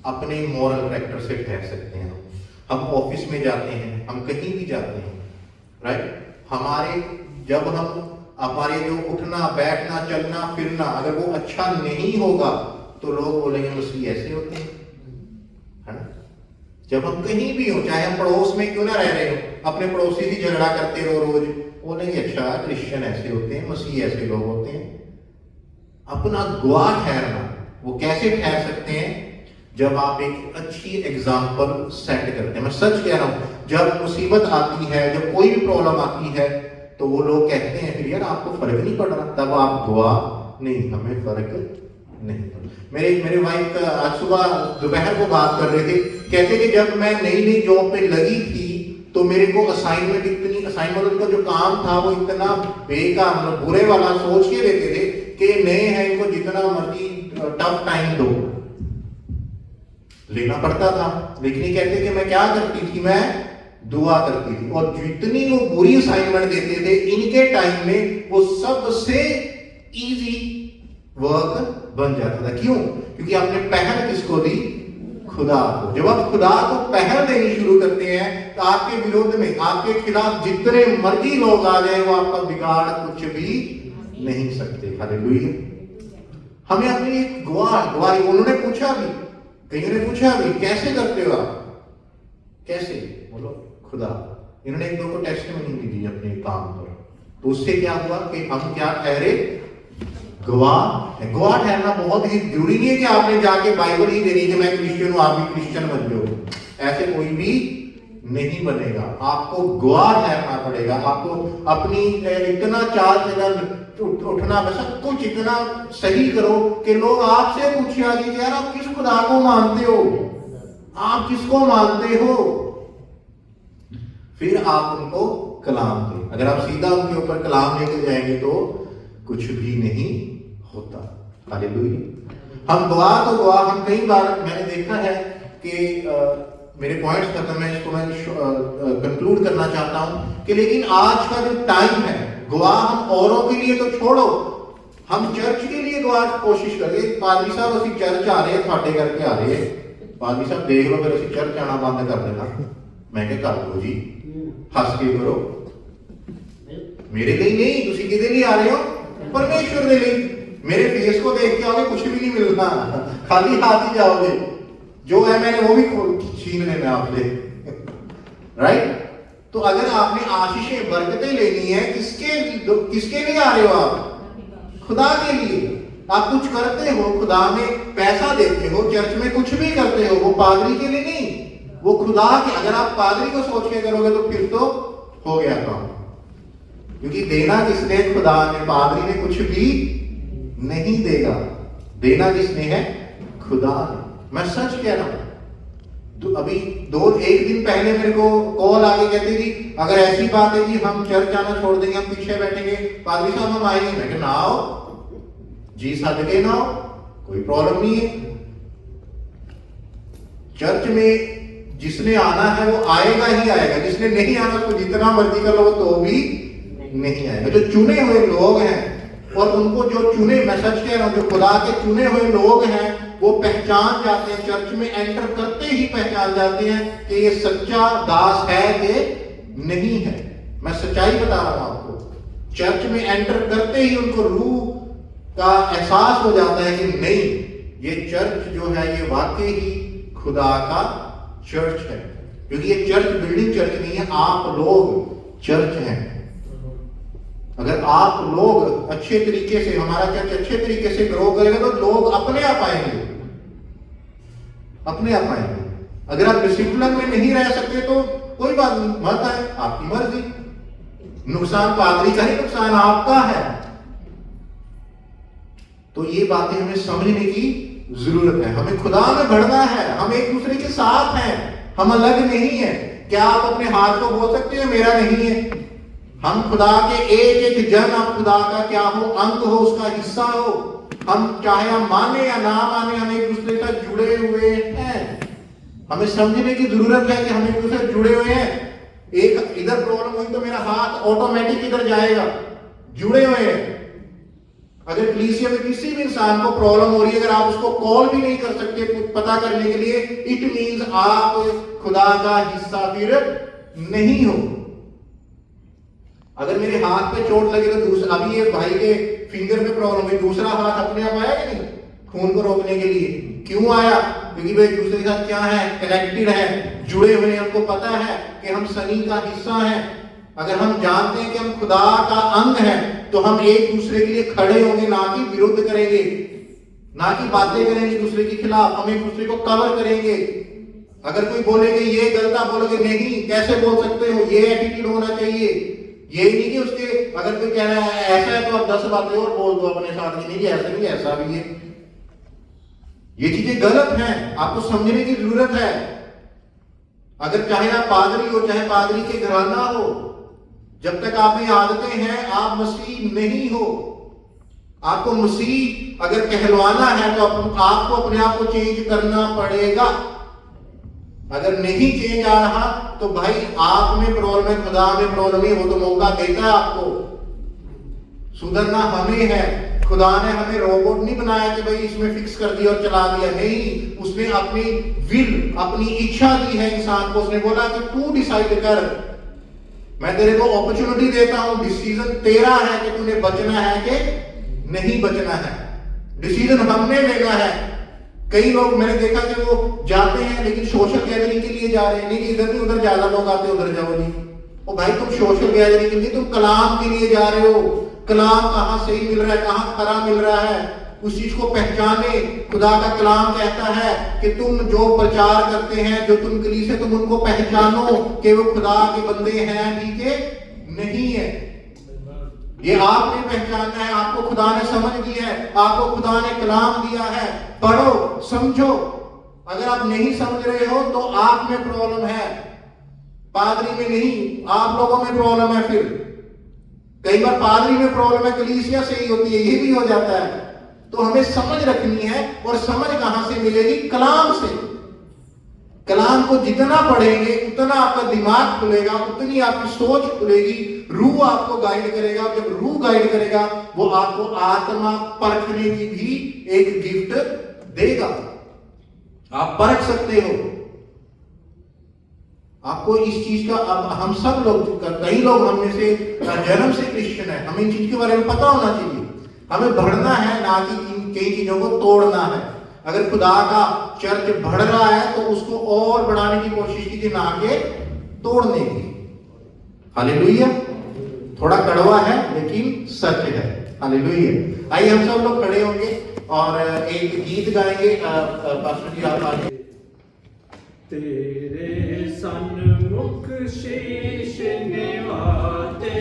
अपने मॉरल कैरेक्टर से ठहर सकते हैं। हम ऑफिस में जाते हैं, हम कहीं भी जाते हैं, राइट, जब हमारे जो उठना, बैठना, चलना, फिरना अगर वो अच्छा नहीं होगा तो लोग बोलेंगे मसीह ऐसे होते हैं, है ना। जब हम कहीं भी हो, चाहे हम पड़ोस में क्यों ना रह रहे हो, अपने पड़ोसी से झगड़ा करते रहो रोज, बोलेंगे अच्छा क्रिश्चियन ऐसे होते हैं, मसीह ऐसे लोग होते हैं। अपना गवाह ठहरना, वो कैसे ठहर सकते हैं? जब आप एक अच्छी एग्जाम्पल सेट करते हैं। मैं सच कह रहा हूं, जब मुसीबत आती है, जब कोई भी प्रॉब्लम आती है, तो वो लोग कहते हैं फिर यार आपको फर्क नहीं पड़ रहा, तब आप गवाह नहीं, हमें फर्क नहीं पड़ा। मेरे वाइफ का आज सुबह दोपहर को बात कर रहे थे, कहते कि जब मैं नई जॉब पे लगी थी तो मेरे को असाइनमेंट उनका जो काम था वो इतना बेकार, मतलब बुरे वाला सोच के देते थे कि नए हैं, इनको जितना मर्जी टफ टाइम दो, लेना पड़ता था। लेकिन ये कहते कि मैं क्या करती थी, मैं दुआ करती थी, और जितनी वो बुरी असाइनमेंट देते थे इनके टाइम में वो सबसे इजी वर्क बन जाता था। क्यों? क्योंकि आपने पहल किसको दी? खुदा को। जब आप खुदा को पहल देनी शुरू करते हैं तो आपके विरोध में, आपके खिलाफ जितने मर्जी लोग आ जाए वो आपका बिगाड़ कुछ भी नहीं सकते। हालेलुया। हमें अपनी एक गवाही, उन्होंने पूछा भी, कईयों ने पूछा भी, कैसे करते हो आप? कैसे? बोलो खुदा। इन्होंने एक दो को टेस्टिमनी दी अपने काम पर, तो उससे क्या हुआ कि हम क्या ठहरे? गवाह। गवाह ठहरना बहुत ही जरूरी नहीं है कि आपने जाके बाइबल ही देनी कि मैं क्रिश्चियन हूं, आप भी क्रिश्चियन बन जाओ, ऐसे कोई भी नहीं बनेगा। आपको गवाह ठहरना पड़ेगा। आपको अपनी इतना चाल चलन, उठना, सब कुछ इतना सही करो कि लोग आपसे पूछे आगे कि यार आप किस खुदा को मानते हो, आप किसको मानते हो? फिर आप उनको कलाम दें। अगर आप सीधा उनके ऊपर कलाम लेके जाएंगे तो कुछ भी नहीं होता। हालेलुया। हम दुआ तो दुआ, हम कई बार मैंने देखा है कि मेरे पॉइंट्स खत्म है, इसको मैं कंक्लूड करना चाहता हूं कि लेकिन आज का जो टाइम है, दुआ हम औरों के लिए तो छोड़ो, हम चर्च के लिए दुआ कोशिश करें। पादरी साहब असि चर्च आ रहे हैं, ਤੁਹਾਡੇ करके आ रहे हैं, पादरी साहब देख लो फिर असि चर्च आना बंद कर देना। मैं क्या कर दो जी, हंस के करो। मेरे लिए नहीं, तुसी किदे लिए आ रहे हो? परमेश्वर के लिए। मेरे फेस को देख के आओगे कुछ भी नहीं मिलना, खाली हाथ ही जाओगे। जो है मैंने वो भी छीन लेना आपसे, राइट? तो अगर आपने आशीषें बरकतें लेनी है, किसके लिए आ रहे हो आप? खुदा के लिए। आप कुछ करते हो, खुदा में पैसा देते हो, चर्च में कुछ भी करते हो, वो पादरी के लिए नहीं, वो खुदा के। अगर आप पादरी को सोच के करोगे तो फिर तो हो गया काम, क्योंकि देना किसने? खुदा ने। पादरी ने कुछ भी नहीं देगा, देना किसने है? खुदा ने। मैं सच कह रहा हूं। तो अभी एक दिन पहले मेरे को कॉल आके कहते जी अगर ऐसी बात है कि हम चर्च आना छोड़ देंगे, हम पीछे बैठेंगे, पादरी साहब हम आएंगे। मैं कहा ना आओ जी, सदके ना आओ, कोई प्रॉब्लम नहीं है। चर्च में जिसने आना है वो आएगा ही आएगा, जिसने नहीं आना उसको जितना मर्जी कर लो तो भी नहीं आएगा। जो चुने हुए लोग हैं, और उनको जो चुने, मैं सच कह रहा हूं, जो खुदा के चुने हुए लोग हैं वो पहचान जाते हैं, चर्च में एंटर करते ही पहचान जाते हैं कि ये सच्चा दास है कि नहीं है। मैं सच्चाई बता रहा हूं आपको। चर्च में एंटर करते ही उनको रूह का एहसास हो जाता है कि नहीं, ये चर्च जो है ये वाकई ही खुदा का चर्च है। क्योंकि ये चर्च बिल्डिंग चर्च नहीं है, आप लोग चर्च हैं। अगर आप लोग अच्छे तरीके से, हमारा चर्च अच्छे तरीके से ग्रो करेगा तो लोग अपने आप आएंगे, अपने आप आएंगे। अगर आप डिसिप्लिन में नहीं रह सकते तो कोई बात नहीं, मत है, आपकी मर्जी। नुकसान पादरी का ही नुकसान आपका है। तो ये बातें हमें समझने की जरूरत है। हमें खुदा में बढ़ना है, हम एक दूसरे के साथ हैं, हम अलग नहीं है। क्या आप अपने हाथ को बोल सकते हो मेरा नहीं है? हम खुदा के एक एक जन, आप खुदा का क्या हो? अंग हो, उसका हिस्सा हो। हम चाहे हम माने या ना माने, हम एक दूसरे से जुड़े हुए हैं। हमें समझने की जरूरत है कि हम एक दूसरे से जुड़े हुए हैं। एक इधर प्रॉब्लम हुई तो मेरा हाथ ऑटोमेटिक इधर जाएगा, जुड़े हुए हैं। अगर कलीसिया में किसी भी इंसान को प्रॉब्लम हो रही है, अगर आप उसको कॉल भी नहीं कर सकते पता करने के लिए, इट मींस आप खुदा का हिस्सा फिर नहीं हो। अगर मेरे हाथ पे चोट लगी तो दूसरा, अभी ये भाई के फिंगर पे प्रॉब्लम हुई, दूसरा हाथ अपने आप आया कि नहीं खून को रोकने के लिए? क्यों आया? क्योंकि वे एक दूसरे के साथ क्या है? कनेक्टेड है, जुड़े हुए हैं। हमको पता है कि हम सनी का हिस्सा हैं। अगर हम जानते हैं कि हम खुदा का अंग हैं तो हम एक दूसरे के लिए खड़े होंगे, ना कि विरुद्ध करेंगे, ना कि बातें करेंगे दूसरे के खिलाफ। हम एक दूसरे को कवर करेंगे। अगर कोई बोलेगे ये गलत, आप बोलोगे नहीं, कैसे बोल सकते हो, ये एटीट्यूड होना चाहिए। ये नहीं कि उसके, अगर कोई कह रहा है ऐसा है तो आप 10 बातें और बोल दो अपने साथ की, नहीं ऐसा नहीं, ऐसा भी है। ये चीजें गलत हैं, आपको समझने की जरूरत है। अगर चाहे आप पादरी हो, चाहे पादरी के घराना हो, जब तक आप में आदतें हैं आप मसीह नहीं हो। आपको मसीह अगर कहलवाना है तो आपको अपने आप को चेंज करना पड़ेगा। अगर नहीं चेंज आ रहा तो भाई आप में प्रॉब्लम है, खुदा में प्रॉब्लम है। वो तो मौका देता है आपको, सुधरना हमें है। खुदा ने हमें रोबोट नहीं बनाया कि भाई इसमें फिक्स कर दिया और चला दिया, नहीं। उसने अपनी विल, अपनी इच्छा दी है इंसान को। उसने बोला कि तू डिसाइड कर, मैं तेरे को अपॉर्चुनिटी देता हूं, डिसीजन तेरा है कि तूने बचना है कि नहीं बचना है। डिसीजन हमने लेना है। कई लोग मैंने देखा कि वो जाते हैं लेकिन सोशल गैदरिंग के लिए जा रहे हैं, नहीं इधर नहीं, उधर ज्यादा लोग आते, उधर जाओ जी। ओ भाई तुम सोशल गैदरिंग के लिए, तुम कलाम के लिए जा रहे हो। कलाम कहां सही मिल रहा है, कहां खरा मिल रहा है, उस चीज को पहचाने। खुदा का कलाम कहता है कि तुम जो प्रचार करते हैं, जो तुम कलीसिया, तुम उनको पहचानो कि वो खुदा के बंदे हैं भी के नहीं है। ये आपने पहचानना है। आपको खुदा ने समझ दी है, आपको खुदा ने कलाम दिया है। पढ़ो, समझो। अगर आप नहीं समझ रहे हो तो आप में प्रॉब्लम है। पादरी में नहीं, आप लोगों में प्रॉब्लम है। फिर कई बार पादरी में प्रॉब्लम है, कलीसिया से ही होती है, ये भी हो जाता है। तो हमें समझ रखनी है, और समझ कहां से मिलेगी? कलाम से। कलाम को जितना पढ़ेंगे उतना आपका दिमाग खुलेगा, उतनी आपकी सोच खुलेगी, रूह आपको गाइड करेगा। जब रूह गाइड करेगा, वो आपको आत्मा परखने की भी एक गिफ्ट देगा। आप परख सकते हो। आपको इस चीज का, अब हम सब लोग, कई लोग हम में से जन्म से क्रिश्चियन है, हमें इन चीज के बारे में पता होना चाहिए। हमें बढ़ना है, ना कि कई चीजों को तोड़ना है। अगर खुदा का चर्च बढ़ रहा है तो उसको और बढ़ाने की कोशिश कीजिए, ना कि तोड़ने की। हालेलुया। थोड़ा कड़वा है लेकिन सच है। हालेलुया। आइए हम सब लोग खड़े होंगे और एक गीत गाएंगे। पास्टर जी आप आइए। तेरे सन्मुख शीश निवाते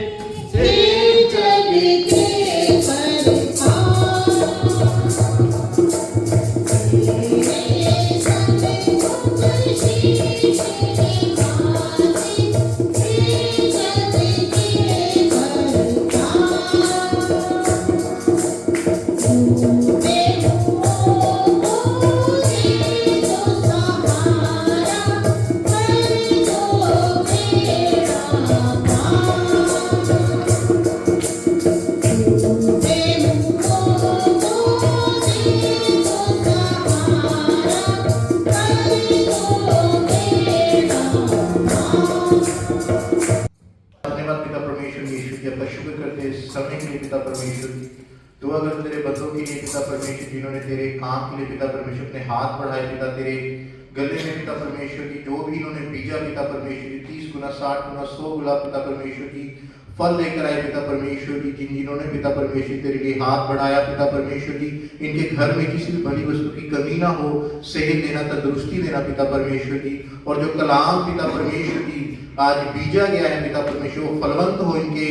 जग के पिता परमेश्वर, तो अगर तेरे बंदों के लिए पिता परमेश्वर, जिन्होंने तेरे काम के लिए पिता परमेश्वर अपने हाथ बढ़ाए पिता, तेरे गले में पिता परमेश्वर की जो भी इन्होंने बीजा पिता परमेश्वर की 30 गुना 60 गुना 100 गुना पिता परमेश्वर की फल लेकर आए पिता परमेश्वर की, जिन्होंने पिता परमेश्वर तेरे लिए हाथ बढ़ाया पिता परमेश्वर की, इनके घर में किसी भी भली वस्तु की कमी ना हो, सेहत देना, तंदुरुस्ती देना पिता परमेश्वर की। और जो कलाम पिता परमेश्वर की आज बीजा गया है पिता परमेश्वर, वो फलवंत हो इनके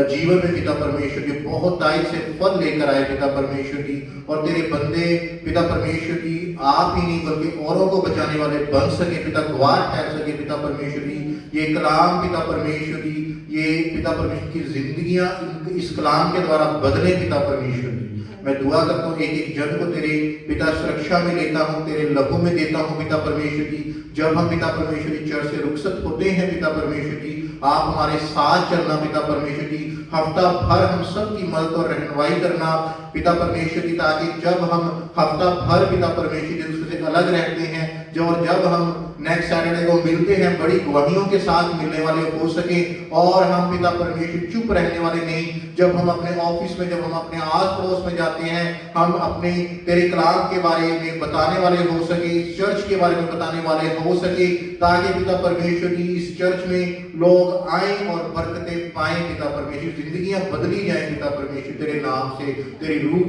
जीवन में पिता परमेश्वर की, बहुत दायित्व से फल लेकर आए पिता परमेश्वर की। और तेरे बंदे पिता परमेश्वर की आप ही नहीं बल्कि औरों को बचाने वाले बन सके पिता, गवाह ठहर सके पिता परमेश्वर की। ये कलाम पिता परमेश्वर की, ये पिता परमेश्वर की जिंदगियां इस कलाम के द्वारा बदले पिता परमेश्वर की। मैं दुआ करता हूँ एक एक जन को तेरे पिता सुरक्षा में लेता हूँ, तेरे लहू में देता हूँ पिता परमेश्वर की। जब हम पिता परमेश्वर की चर्च से रुखसत होते हैं पिता परमेश्वर की, आप हमारे साथ चलना पिता परमेश्वर की, हफ्ता भर हम सब की मदद और रहनुमाई करना पिता परमेश्वर की, ताकि जब हम हफ्ता भर पिता परमेश्वर की दूसरे से अलग रहते हैं, जब हम नेक्स्ट सैटरडे को मिलते हैं, बड़ी गवाहियों के साथ मिलने वाले हो सके। और हम पिता परमेश्वर चुप रहने वाले नहीं, जब हम अपने ऑफिस में, जब हम अपने आस पड़ोस में जाते हैं, हम अपने तेरे कलाम के बारे में बताने वाले हो सके, चर्च के बारे में बताने वाले हो सके, ताकि पिता परमेश्वर की इस चर्च में लोग आए और बरकतें पाएं पिता परमेश्वर, जिंदगियां बदली जाएं पिता परमेश्वर तेरे नाम से, तेरे रूह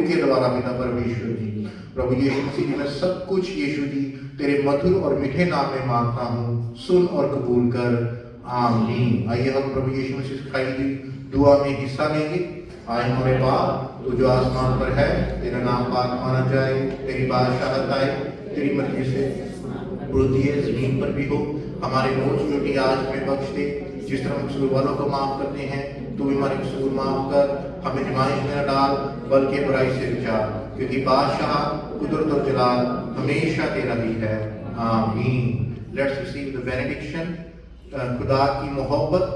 के द्वारा पिता परमेश्वर जी। प्रभु यीशु मसीह जी, मैं सब कुछ यीशु जी तेरे मधुर और मीठे नाम में मांगता हूँ, सुन और कबूल कर, आमीन। आइए हम प्रभु यीशु मसीह सिखाई हुई दुआ में हिस्सा लेंगे। आए हमारे बाप तू जो आसमान पर है, तेरा नाम पाक माना जाए, तेरी बादशाहत आए, तेरी मर्जी से पृथ्वी जमीन पर भी हो। हमारे रोज की रोटी आज में बख्श दे, जिस तरह हम कसूर वालों को माफ करते हैं, तू भी हमारे कसूर माफ कर, हमें आजमाइश में न डाल बल्कि बुराई से बचा, क्योंकि बादशाह, कुदरत और जलाल हमेशा तेरा ही है, आमीन। Let's receive the benediction. खुदा की मोहब्बत,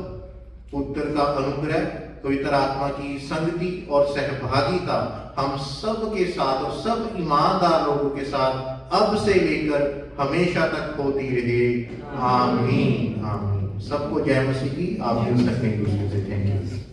पुत्र का अनुग्रह, पवित्र आत्मा की संगति और सहभागिता हम सब के साथ और सब ईमानदार लोगों के साथ अब से लेकर हमेशा तक होती रहे, आमीन आमीन। सबको जय मसीह की। आप मिल सकते हैं दूसरे से। Thank you.